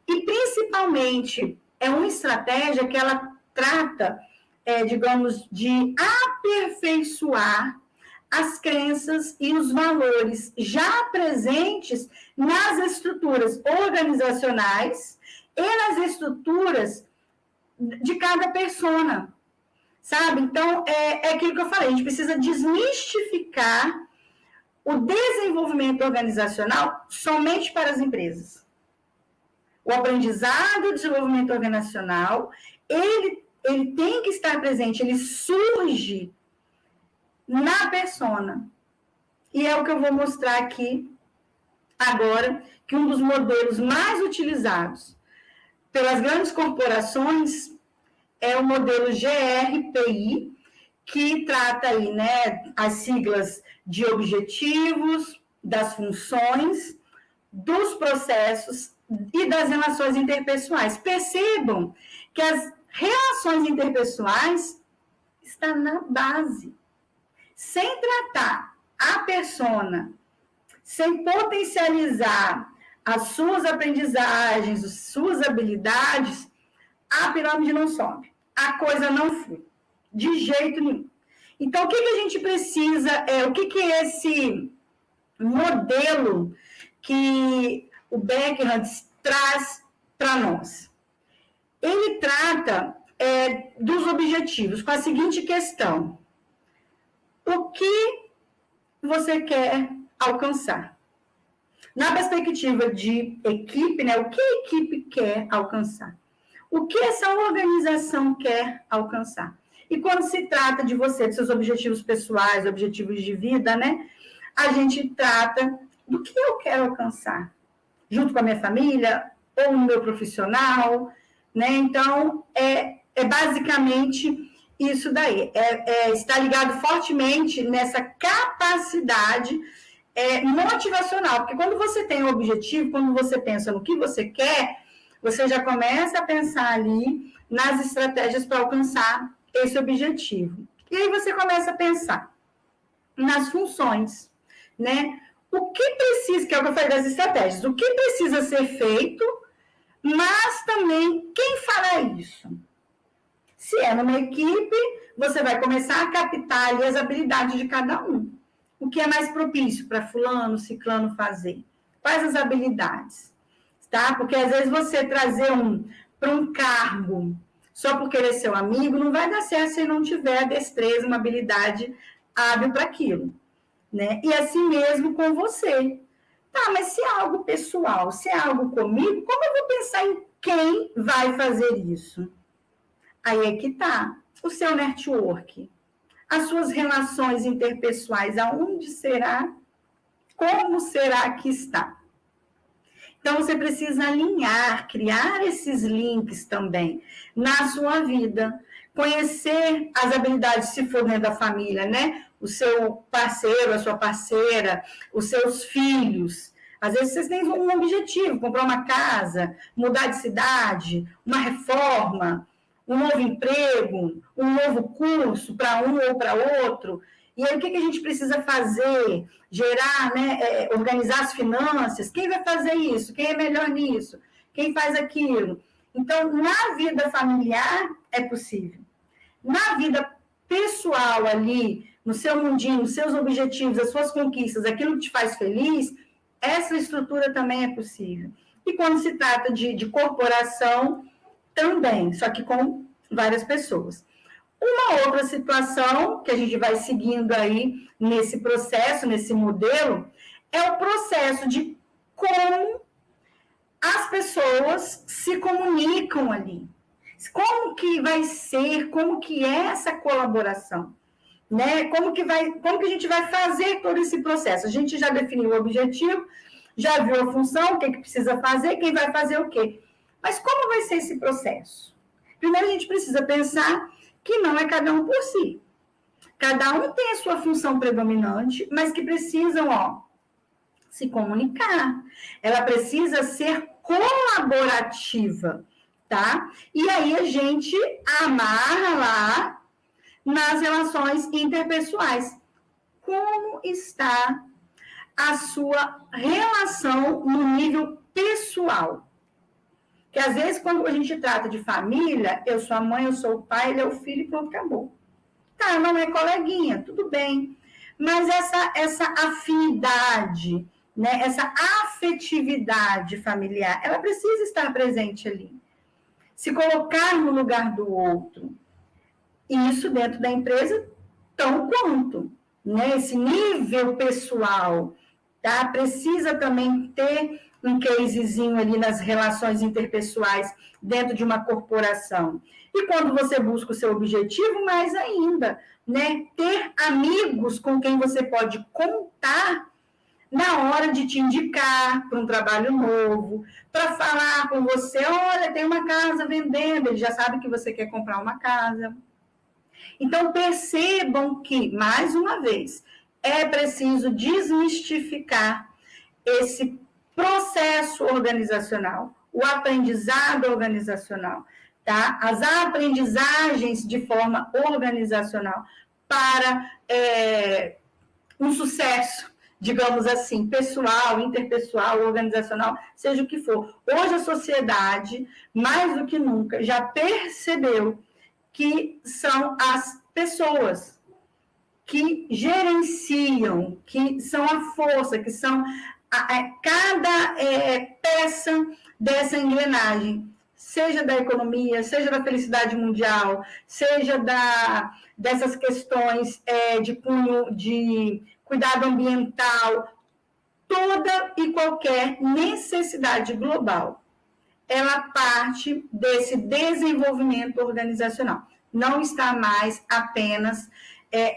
E, principalmente, é uma estratégia que ela trata, digamos, de aperfeiçoar as crenças e os valores já presentes nas estruturas organizacionais e nas estruturas de cada persona, sabe? Então, é aquilo que eu falei, a gente precisa desmistificar o desenvolvimento organizacional somente para as empresas. O aprendizado e o desenvolvimento organizacional, ele tem que estar presente, ele surge na persona. E é o que eu vou mostrar aqui agora, que um dos modelos mais utilizados pelas grandes corporações é o modelo GRPI, que trata aí, né, as siglas de objetivos, das funções, dos processos e das relações interpessoais. Percebam que as relações interpessoais estão na base. Sem tratar a persona, sem potencializar as suas aprendizagens, as suas habilidades, a pirâmide não sobe. A coisa não flui. De jeito nenhum. Então, o que a gente precisa, o que é esse modelo que o Beckham traz para nós? Ele trata dos objetivos com a seguinte questão: o que você quer alcançar? Na perspectiva de equipe, né, o que a equipe quer alcançar? O que essa organização quer alcançar? E quando se trata de você, dos seus objetivos pessoais, objetivos de vida, né, a gente trata do que eu quero alcançar, junto com a minha família, ou no meu profissional, né? Então, é basicamente isso daí. Está ligado fortemente nessa capacidade motivacional, porque quando você tem um objetivo, quando você pensa no que você quer, você já começa a pensar ali nas estratégias para alcançar esse objetivo. E aí você começa a pensar nas funções, né? O que precisa, que é o que eu falei das estratégias, o que precisa ser feito, mas também quem fará isso? Se é numa equipe, você vai começar a captar ali as habilidades de cada um. O que é mais propício para fulano, ciclano fazer? Quais as habilidades? Tá? Porque às vezes você trazer para um cargo só porque ele é seu amigo, não vai dar certo se ele não tiver a destreza, uma habilidade hábil para aquilo, né? E assim mesmo com você. Tá, mas se é algo pessoal, se é algo comigo, como eu vou pensar em quem vai fazer isso? Aí é que tá o seu network, as suas relações interpessoais, aonde será, como será que está? Então, você precisa alinhar, criar esses links também na sua vida. Conhecer as habilidades, se for dentro da família, né? O seu parceiro, a sua parceira, os seus filhos. Às vezes, vocês têm um objetivo, comprar uma casa, mudar de cidade, uma reforma, um novo emprego, um novo curso para um ou para outro. E aí, o que a gente precisa fazer? Gerar, né, organizar as finanças. Quem vai fazer isso? Quem é melhor nisso? Quem faz aquilo? Então, na vida familiar, é possível. Na vida pessoal ali, no seu mundinho, os seus objetivos, as suas conquistas, aquilo que te faz feliz, essa estrutura também é possível. E quando se trata de corporação, também, só que com várias pessoas. Uma outra situação que a gente vai seguindo aí nesse processo, nesse modelo, é o processo de como as pessoas se comunicam ali. Como que vai ser, como que é essa colaboração, né? Como que a gente vai fazer todo esse processo? A gente já definiu o objetivo, já viu a função, o que precisa fazer, quem vai fazer o quê. Mas como vai ser esse processo? Primeiro a gente precisa pensar que não é cada um por si. Cada um tem a sua função predominante, mas que precisam, se comunicar, ela precisa ser colaborativa, tá? E aí a gente amarra lá nas relações interpessoais. Como está a sua relação no nível pessoal? Que às vezes, quando a gente trata de família, eu sou a mãe, eu sou o pai, ele é o filho e pronto, acabou. Tá, não é coleguinha, tudo bem. Mas essa afinidade, né, essa afetividade familiar, ela precisa estar presente ali. Se colocar no lugar do outro. E isso dentro da empresa, tão quanto. Né? Esse nível pessoal, tá? Precisa também ter um casezinho ali nas relações interpessoais dentro de uma corporação. E quando você busca o seu objetivo, mais ainda, né? Ter amigos com quem você pode contar na hora de te indicar para um trabalho novo, para falar com você, olha, tem uma casa vendendo, ele já sabe que você quer comprar uma casa. Então, percebam que, mais uma vez, é preciso desmistificar esse processo organizacional, o aprendizado organizacional, tá? As aprendizagens de forma organizacional para um sucesso, digamos assim, pessoal, interpessoal, organizacional, seja o que for. Hoje a sociedade, mais do que nunca, já percebeu que são as pessoas que gerenciam, que são a força, que são cada peça dessa engrenagem, seja da economia, seja da felicidade mundial, seja dessas questões de cunho de cuidado ambiental, toda e qualquer necessidade global, ela parte desse desenvolvimento organizacional. Não está mais apenas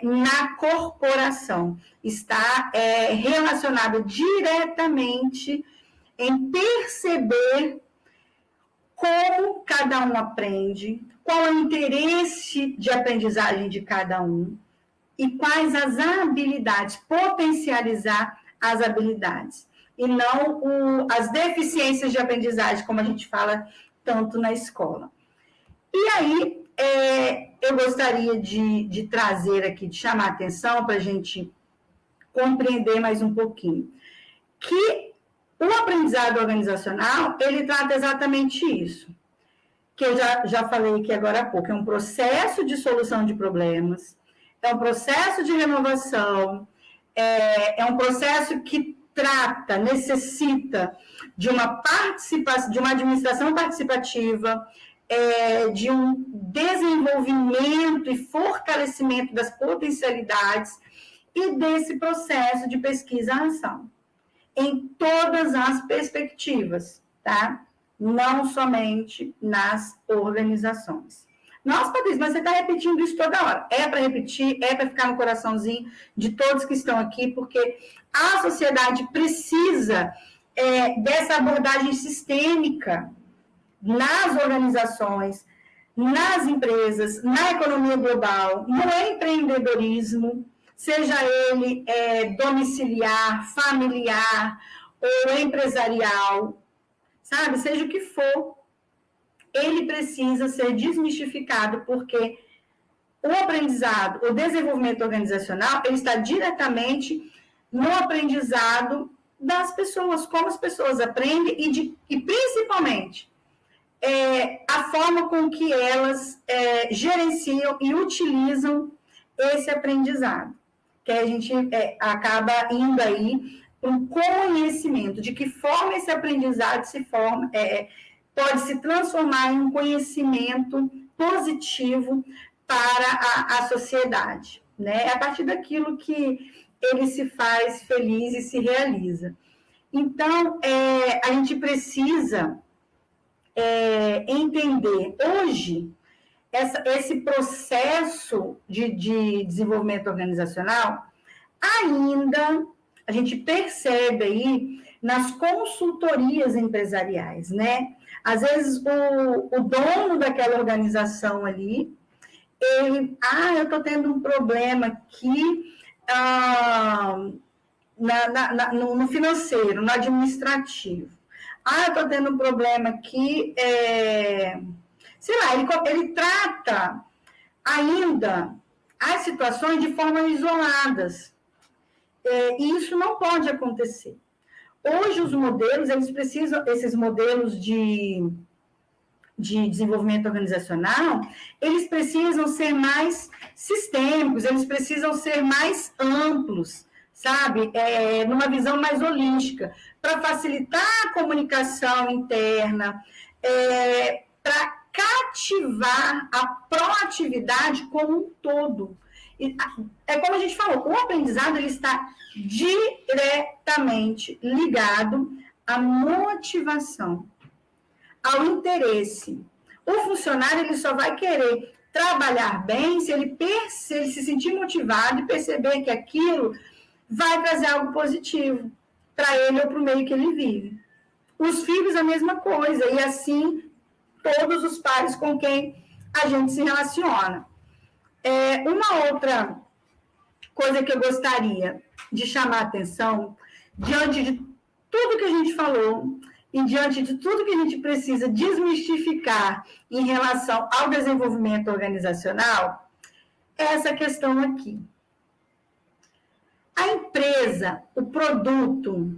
na corporação, está relacionada diretamente em perceber como cada um aprende, qual é o interesse de aprendizagem de cada um e quais as habilidades, potencializar as habilidades. E não as deficiências de aprendizagem, como a gente fala tanto na escola. E aí, eu gostaria de trazer aqui, de chamar a atenção para a gente compreender mais um pouquinho, que o aprendizado organizacional, ele trata exatamente isso, que eu já falei aqui agora há pouco, é um processo de solução de problemas, é um processo de renovação, é um processo que necessita de uma participação, de uma administração participativa, de um desenvolvimento e fortalecimento das potencialidades e desse processo de pesquisa-ação, em todas as perspectivas, tá? Não somente nas organizações. Nossa, Patrícia, mas você está repetindo isso toda hora. É para repetir, é para ficar no coraçãozinho de todos que estão aqui, porque a sociedade precisa dessa abordagem sistêmica nas organizações, nas empresas, na economia global, no empreendedorismo, seja ele domiciliar, familiar ou empresarial, sabe? Seja o que for, ele precisa ser desmistificado, porque o aprendizado, o desenvolvimento organizacional, ele está diretamente no aprendizado das pessoas, como as pessoas aprendem e principalmente, a forma com que elas gerenciam e utilizam esse aprendizado, que a gente acaba indo aí para um conhecimento, de que forma esse aprendizado pode se transformar em um conhecimento positivo para a sociedade, né? A partir daquilo que ele se faz feliz e se realiza. Então, a gente precisa entender hoje esse processo de desenvolvimento organizacional, ainda a gente percebe aí nas consultorias empresariais, né? Às vezes o dono daquela organização ali, eu estou tendo um problema aqui, no financeiro, no administrativo. Eu estou tendo um problema aqui, sei lá, ele trata ainda as situações de forma isoladas. E isso não pode acontecer. Hoje, os modelos, esses modelos de desenvolvimento organizacional, eles precisam ser mais sistêmicos, eles precisam ser mais amplos, sabe? Numa visão mais holística, para facilitar a comunicação interna, para cativar a proatividade como um todo. É como a gente falou, o aprendizado ele está diretamente ligado à motivação, ao interesse. O funcionário ele só vai querer trabalhar bem se ele se sentir motivado e perceber que aquilo vai trazer algo positivo para ele ou para o meio que ele vive. Os filhos, a mesma coisa, e assim todos os pares com quem a gente se relaciona. Uma outra coisa que eu gostaria de chamar a atenção, diante de tudo que a gente falou, e diante de tudo que a gente precisa desmistificar em relação ao desenvolvimento organizacional, é essa questão aqui. A empresa, o produto,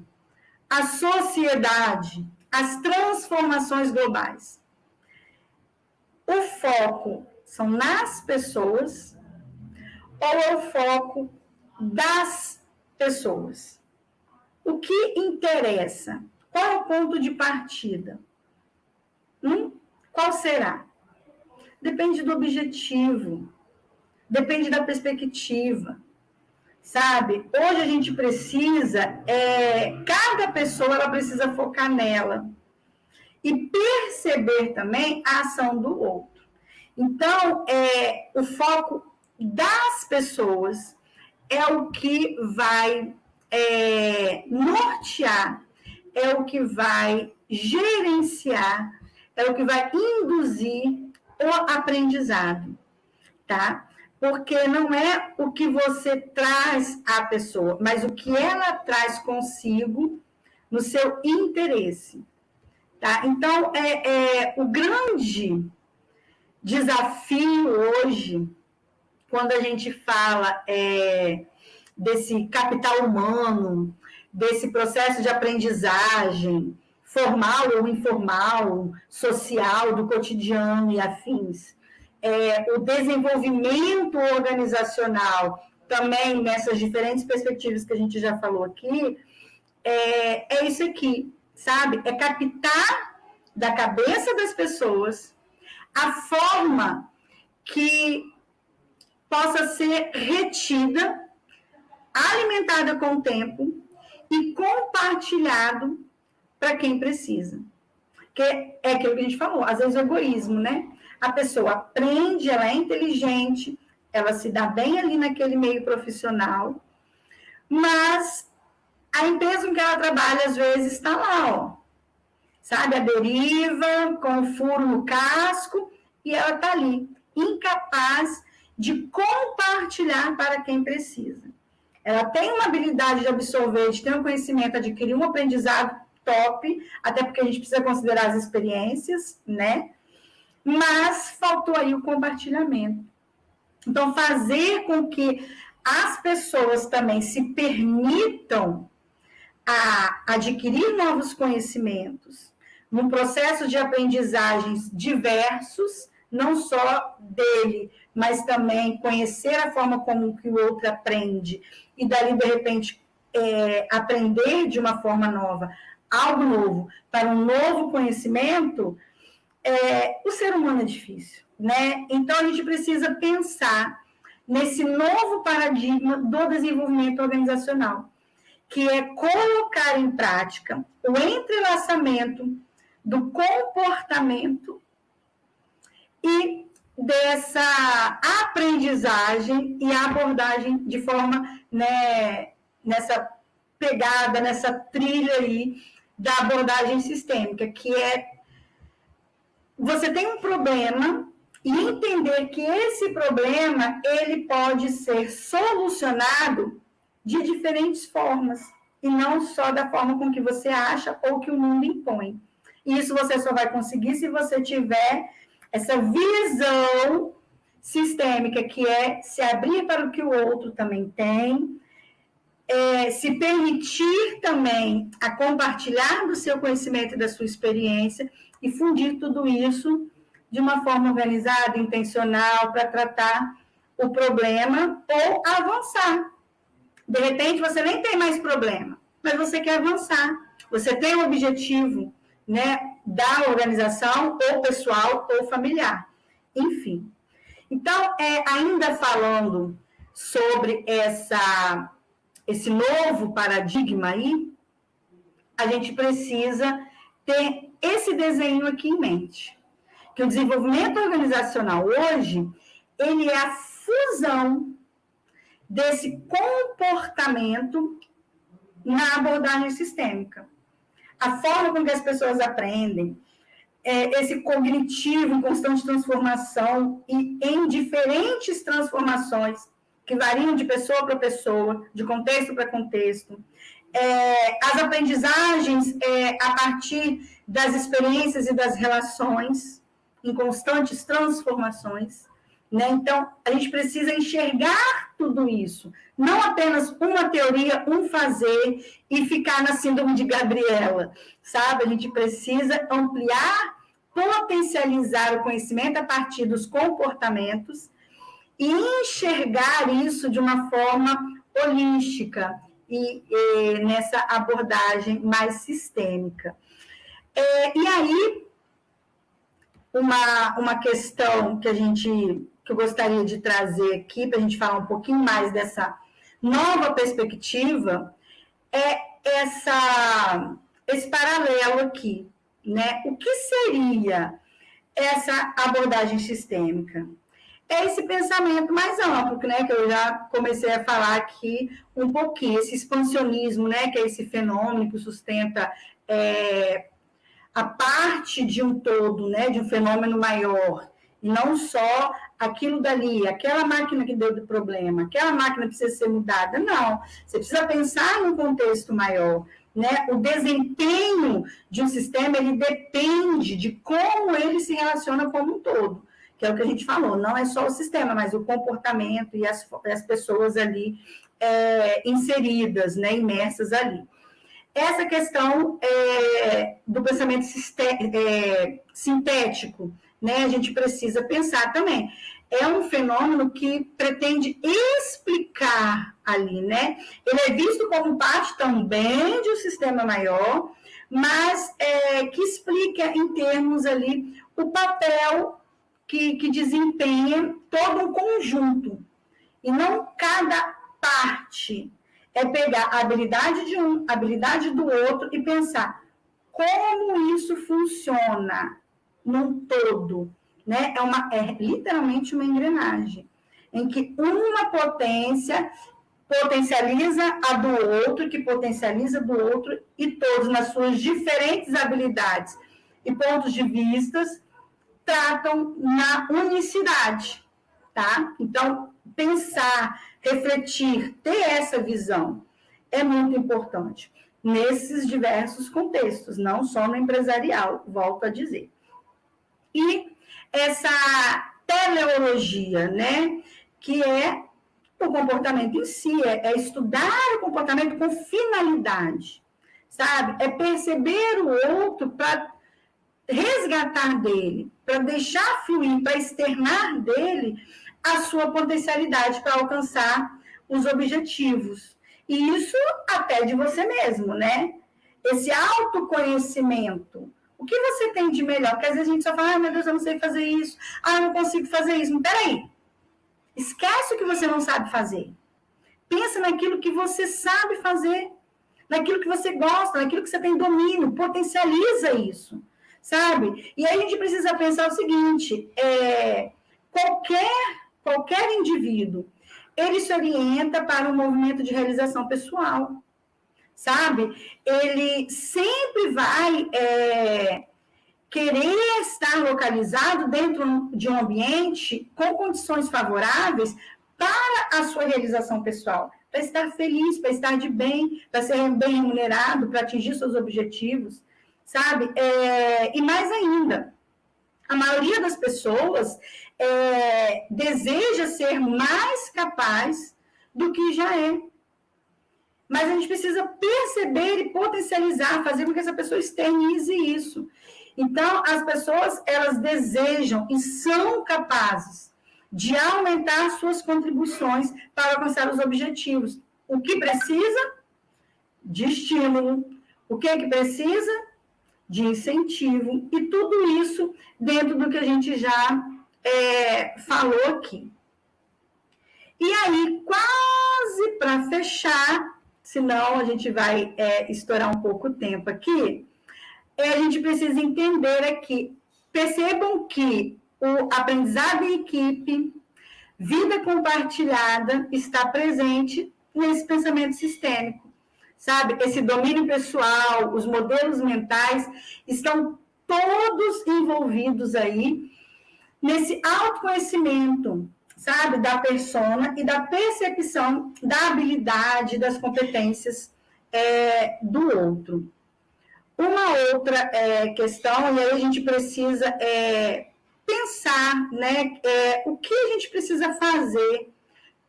a sociedade, as transformações globais. O foco são nas pessoas ou é o foco das pessoas? O que interessa? Qual é o ponto de partida? Qual será? Depende do objetivo, depende da perspectiva, sabe? Hoje a gente precisa, cada pessoa ela precisa focar nela e perceber também a ação do outro. Então, o foco das pessoas é o que vai nortear, é o que vai gerenciar, é o que vai induzir o aprendizado, tá? Porque não é o que você traz à pessoa, mas o que ela traz consigo no seu interesse, tá? Então, o grande desafio hoje, quando a gente fala desse capital humano, desse processo de aprendizagem, formal ou informal, social, do cotidiano e afins, o desenvolvimento organizacional, também nessas diferentes perspectivas que a gente já falou aqui, é isso aqui, sabe? É captar da cabeça das pessoas a forma que possa ser retida, alimentada com o tempo e compartilhado para quem precisa. Que é aquilo que a gente falou, às vezes o egoísmo, né? A pessoa aprende, ela é inteligente, ela se dá bem ali naquele meio profissional, mas a empresa com que ela trabalha, às vezes, está lá, ó, sabe? A deriva, com o furo no casco, e ela está ali, incapaz de compartilhar para quem precisa. Ela tem uma habilidade de absorver, de ter um conhecimento, adquirir um aprendizado top, até porque a gente precisa considerar as experiências, né? Mas faltou aí o compartilhamento. Então, fazer com que as pessoas também se permitam adquirir novos conhecimentos, num processo de aprendizagens diversos, não só dele, mas também conhecer a forma como que o outro aprende, e dali, de repente, aprender de uma forma nova, algo novo, para um novo conhecimento, o ser humano é difícil, né? Então, a gente precisa pensar nesse novo paradigma do desenvolvimento organizacional, que é colocar em prática o entrelaçamento do comportamento e dessa aprendizagem e abordagem de forma, né, nessa pegada, nessa trilha aí da abordagem sistêmica, que você tem um problema e entender que esse problema ele pode ser solucionado de diferentes formas, e não só da forma com que você acha ou que o mundo impõe. E isso você só vai conseguir se você tiver essa visão sistêmica, que é se abrir para o que o outro também tem, se permitir também a compartilhar do seu conhecimento e da sua experiência e fundir tudo isso de uma forma organizada, intencional, para tratar o problema ou avançar. De repente, você nem tem mais problema, mas você quer avançar. Você tem um objetivo, né, da organização, ou pessoal, ou familiar. Enfim. Então, ainda falando sobre esse novo paradigma aí, a gente precisa ter esse desenho aqui em mente. Que o desenvolvimento organizacional hoje, ele é a fusão desse comportamento na abordagem sistêmica. A forma com que as pessoas aprendem, esse cognitivo em constante transformação e em diferentes transformações, que variam de pessoa para pessoa, de contexto para contexto. As aprendizagens a partir das experiências e das relações, em constantes transformações. Né? Então, a gente precisa enxergar tudo isso, não apenas uma teoria, um fazer e ficar na síndrome de Gabriela, sabe? A gente precisa ampliar, potencializar o conhecimento a partir dos comportamentos e enxergar isso de uma forma holística e nessa abordagem mais sistêmica. E aí, uma questão que eu gostaria de trazer aqui, para a gente falar um pouquinho mais dessa nova perspectiva, é esse paralelo aqui, né? O que seria essa abordagem sistêmica? É esse pensamento mais amplo, né, que eu já comecei a falar aqui um pouquinho, esse expansionismo, né, que é esse fenômeno que sustenta a parte de um todo, né, de um fenômeno maior, e não só aquilo dali, aquela máquina que deu de problema, aquela máquina precisa ser mudada, não. Você precisa pensar num contexto maior, né? O desempenho de um sistema, ele depende de como ele se relaciona como um todo, que é o que a gente falou, não é só o sistema, mas o comportamento e as pessoas ali inseridas, né, imersas ali. Essa questão do pensamento sintético, né, a gente precisa pensar também. É um fenômeno que pretende explicar ali, né? Ele é visto como parte também de um sistema maior, mas que explica em termos ali o papel que desempenha todo um conjunto, e não cada parte. É pegar a habilidade de um, a habilidade do outro e pensar como isso funciona num todo, né? É literalmente uma engrenagem, em que uma potência potencializa a do outro, que potencializa do outro, e todos, nas suas diferentes habilidades e pontos de vistas, tratam na unicidade, tá? Então, pensar, refletir, ter essa visão é muito importante nesses diversos contextos, não só no empresarial, volto a dizer. E essa teleologia, né, que é o comportamento em si, é estudar o comportamento com finalidade, sabe? É perceber o outro para resgatar dele, para deixar fluir, para externar dele a sua potencialidade para alcançar os objetivos. E isso até de você mesmo, né? Esse autoconhecimento. O que você tem de melhor? Porque às vezes a gente só fala, meu Deus, eu não sei fazer isso. Eu não consigo fazer isso. Mas peraí. Esquece o que você não sabe fazer. Pensa naquilo que você sabe fazer. Naquilo que você gosta, naquilo que você tem domínio. Potencializa isso. Sabe? E aí a gente precisa pensar o seguinte, qualquer indivíduo, ele se orienta para um movimento de realização pessoal, sabe? Ele sempre vai querer estar localizado dentro de um ambiente com condições favoráveis para a sua realização pessoal, para estar feliz, para estar de bem, para ser bem remunerado, para atingir seus objetivos, sabe? E mais ainda, a maioria das pessoas deseja ser mais capaz do que já é. Mas a gente precisa perceber e potencializar, fazer com que essa pessoa externize isso. Então, as pessoas, elas desejam e são capazes de aumentar suas contribuições para alcançar os objetivos. O que precisa? De estímulo. O que é que precisa? De incentivo. E tudo isso dentro do que a gente já falou aqui. E aí, quase para fechar, senão a gente vai estourar um pouco o tempo aqui, a gente precisa entender aqui, percebam que o aprendizado em equipe, vida compartilhada, está presente nesse pensamento sistêmico, sabe? Esse domínio pessoal, os modelos mentais, estão todos envolvidos aí nesse autoconhecimento, sabe? Da persona e da percepção da habilidade, das competências do outro. Uma outra questão, e aí a gente precisa pensar, né, o que a gente precisa fazer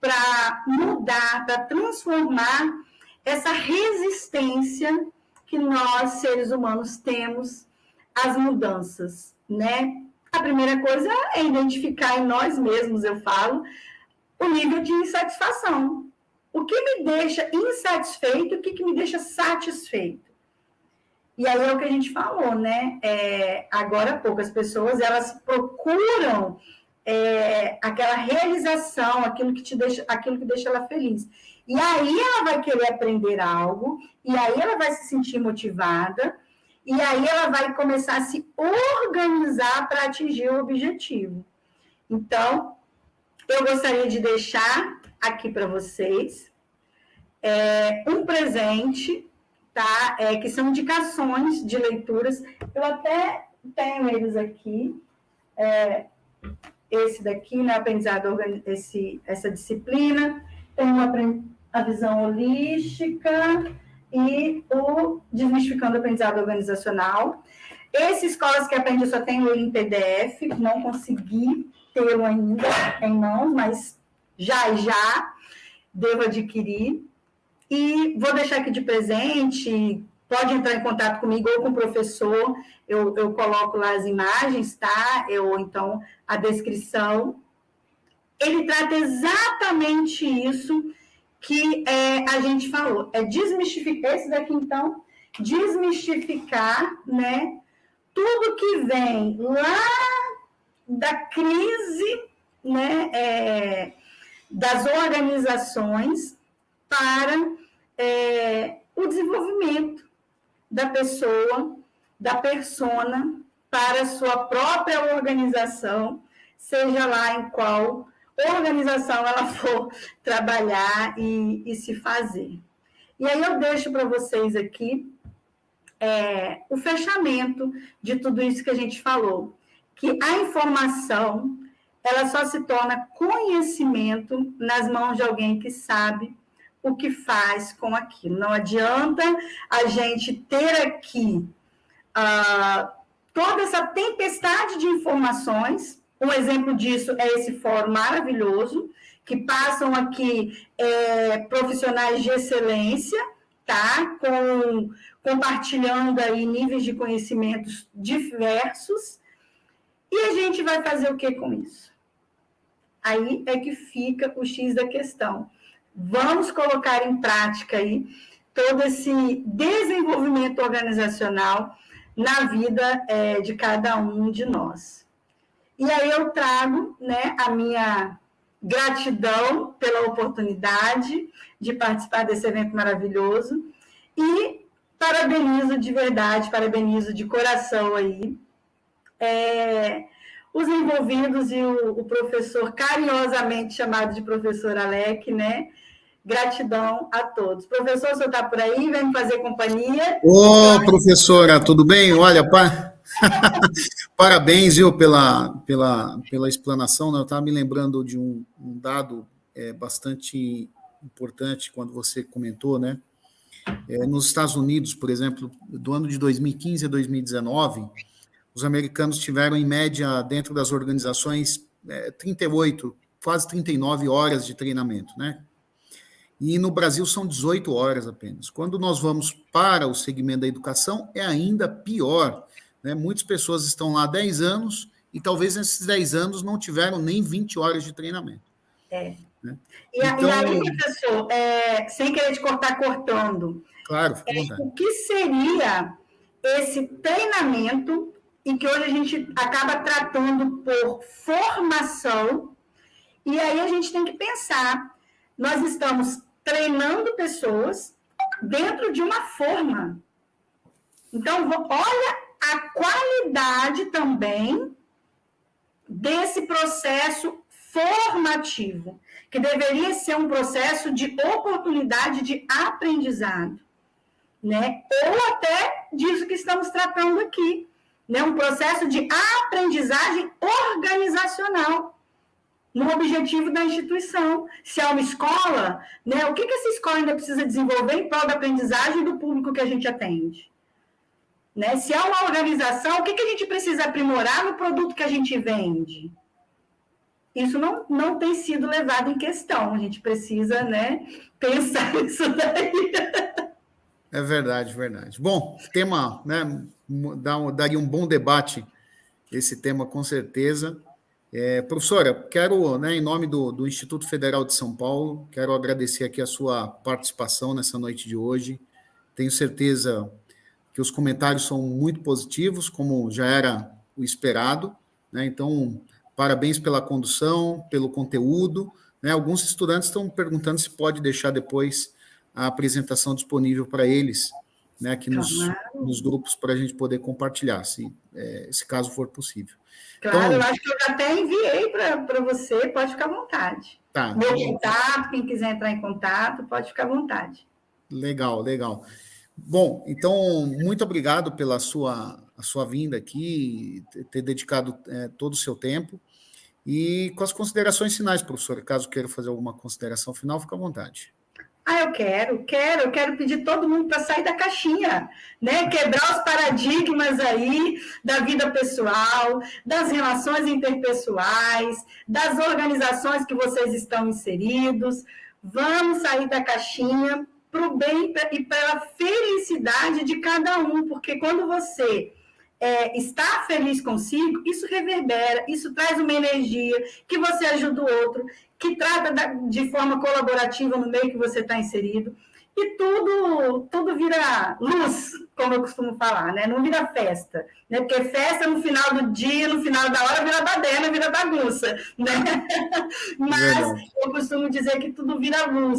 para mudar, para transformar essa resistência que nós, seres humanos, temos às mudanças, né? A primeira coisa é identificar em nós mesmos, eu falo, o nível de insatisfação. O que me deixa insatisfeito, o que me deixa satisfeito? E aí é o que a gente falou, né? Agora há pouco, as pessoas, elas procuram aquela realização, aquilo que deixa ela feliz. E aí ela vai querer aprender algo, e aí ela vai se sentir motivada, e aí ela vai começar a se organizar para atingir o objetivo. Então, eu gostaria de deixar aqui para vocês um presente, tá? Que são indicações de leituras. Eu até tenho eles aqui. Esse daqui, né? Aprendizado, essa disciplina. Tem a visão holística e o Desmistificando o Aprendizado Organizacional. Esse Escolas que Aprende, eu só tenho ele em PDF, não consegui tê-lo ainda em mãos, mas já devo adquirir. E vou deixar aqui de presente, pode entrar em contato comigo ou com o professor, eu coloco lá as imagens, tá? Ou então a descrição. Ele trata exatamente isso que a gente falou, desmistificar, esse daqui então, desmistificar, né, tudo que vem lá da crise, né, das organizações para o desenvolvimento da pessoa, da persona, para a sua própria organização, seja lá em qual organização ela for trabalhar e se fazer. E aí eu deixo para vocês aqui o fechamento de tudo isso que a gente falou, que a informação, ela só se torna conhecimento nas mãos de alguém que sabe o que faz com aquilo. Não adianta a gente ter aqui toda essa tempestade de informações. Um exemplo disso é esse fórum maravilhoso, que passam aqui profissionais de excelência, tá? Compartilhando aí níveis de conhecimentos diversos. E a gente vai fazer o que com isso? Aí é que fica o X da questão. Vamos colocar em prática aí todo esse desenvolvimento organizacional na vida de cada um de nós. E aí eu trago, né, a minha gratidão pela oportunidade de participar desse evento maravilhoso e parabenizo de verdade, parabenizo de coração aí os envolvidos e o professor carinhosamente chamado de professor Alec, né? Gratidão a todos. Professor, o senhor está por aí? Vem me fazer companhia? Ô, professora, tudo bem? Olha, parabéns, viu, pela explanação, né? Eu estava me lembrando de um dado bastante importante quando você comentou, né? Nos Estados Unidos, por exemplo, do ano de 2015 a 2019, os americanos tiveram, em média, dentro das organizações, 38, quase 39 horas de treinamento, né? E no Brasil são 18 horas apenas. Quando nós vamos para o segmento da educação, é ainda pior, né? Muitas pessoas estão lá há 10 anos e talvez nesses 10 anos não tiveram nem 20 horas de treinamento. Né? E aí, professor, sem querer te cortar cortando, claro, fica à vontade. O que seria esse treinamento em que hoje a gente acaba tratando por formação, e aí a gente tem que pensar, nós estamos treinando pessoas dentro de uma forma. Então, olha a qualidade também desse processo formativo, que deveria ser um processo de oportunidade de aprendizado, né? Ou até disso que estamos tratando aqui, né? Um processo de aprendizagem organizacional, no objetivo da instituição. Se é uma escola, né? O que essa escola ainda precisa desenvolver em prol da aprendizagem do público que a gente atende? Né? Se é uma organização, o que a gente precisa aprimorar no produto que a gente vende? Isso não tem sido levado em questão. A gente precisa, né, pensar nisso daí. É verdade, verdade. Bom, tema, né, daria um bom debate esse tema, com certeza. Professora, quero, né, em nome do Instituto Federal de São Paulo, quero agradecer aqui a sua participação nessa noite de hoje. Tenho certeza que os comentários são muito positivos, como já era o esperado, né? Então, parabéns pela condução, pelo conteúdo, né? Alguns estudantes estão perguntando se pode deixar depois a apresentação disponível para eles, né, aqui nos grupos, para a gente poder compartilhar, se caso for possível. Claro, então, eu acho que eu já até enviei para você, pode ficar à vontade. Tá. Meu contato, quem quiser entrar em contato, pode ficar à vontade. Legal, legal. Bom, então, muito obrigado pela sua vinda aqui, ter dedicado todo o seu tempo. E com as considerações finais, professora, caso queira fazer alguma consideração final, fica à vontade. Eu quero pedir todo mundo para sair da caixinha, né? Quebrar os paradigmas aí da vida pessoal, das relações interpessoais, das organizações que vocês estão inseridos. Vamos sair da caixinha para o bem e pela felicidade de cada um, porque quando você está feliz consigo, isso reverbera, isso traz uma energia, que você ajuda o outro, que trata de forma colaborativa no meio que você está inserido, e tudo vira luz, como eu costumo falar, né? Não vira festa, né? Porque festa no final do dia, no final da hora, vira baderna, vira bagunça, né? Mas eu costumo dizer que tudo vira luz,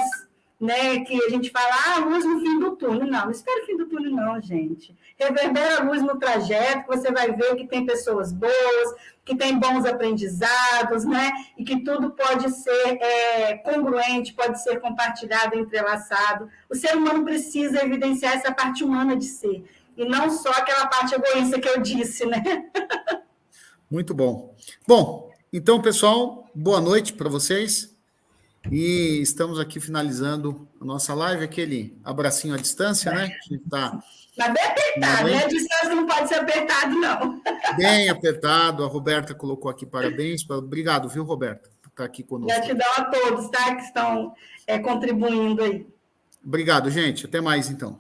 né, que a gente fala, luz no fim do túnel. Não espera o fim do túnel, não, gente. Reverbera a luz no trajeto, que você vai ver que tem pessoas boas, que tem bons aprendizados, né, e que tudo pode ser congruente, pode ser compartilhado, entrelaçado. O ser humano precisa evidenciar essa parte humana de ser, e não só aquela parte egoísta que eu disse, né? Muito bom. Bom, então, pessoal, boa noite para vocês. E estamos aqui finalizando a nossa live, aquele abracinho à distância, né? A gente tá mas bem apertado, né? A distância não pode ser apertado, não. Bem apertado. A Roberta colocou aqui parabéns. Obrigado, viu, Roberta, por estar aqui conosco. Gratidão a todos, tá? Que estão contribuindo aí. Obrigado, gente. Até mais, então.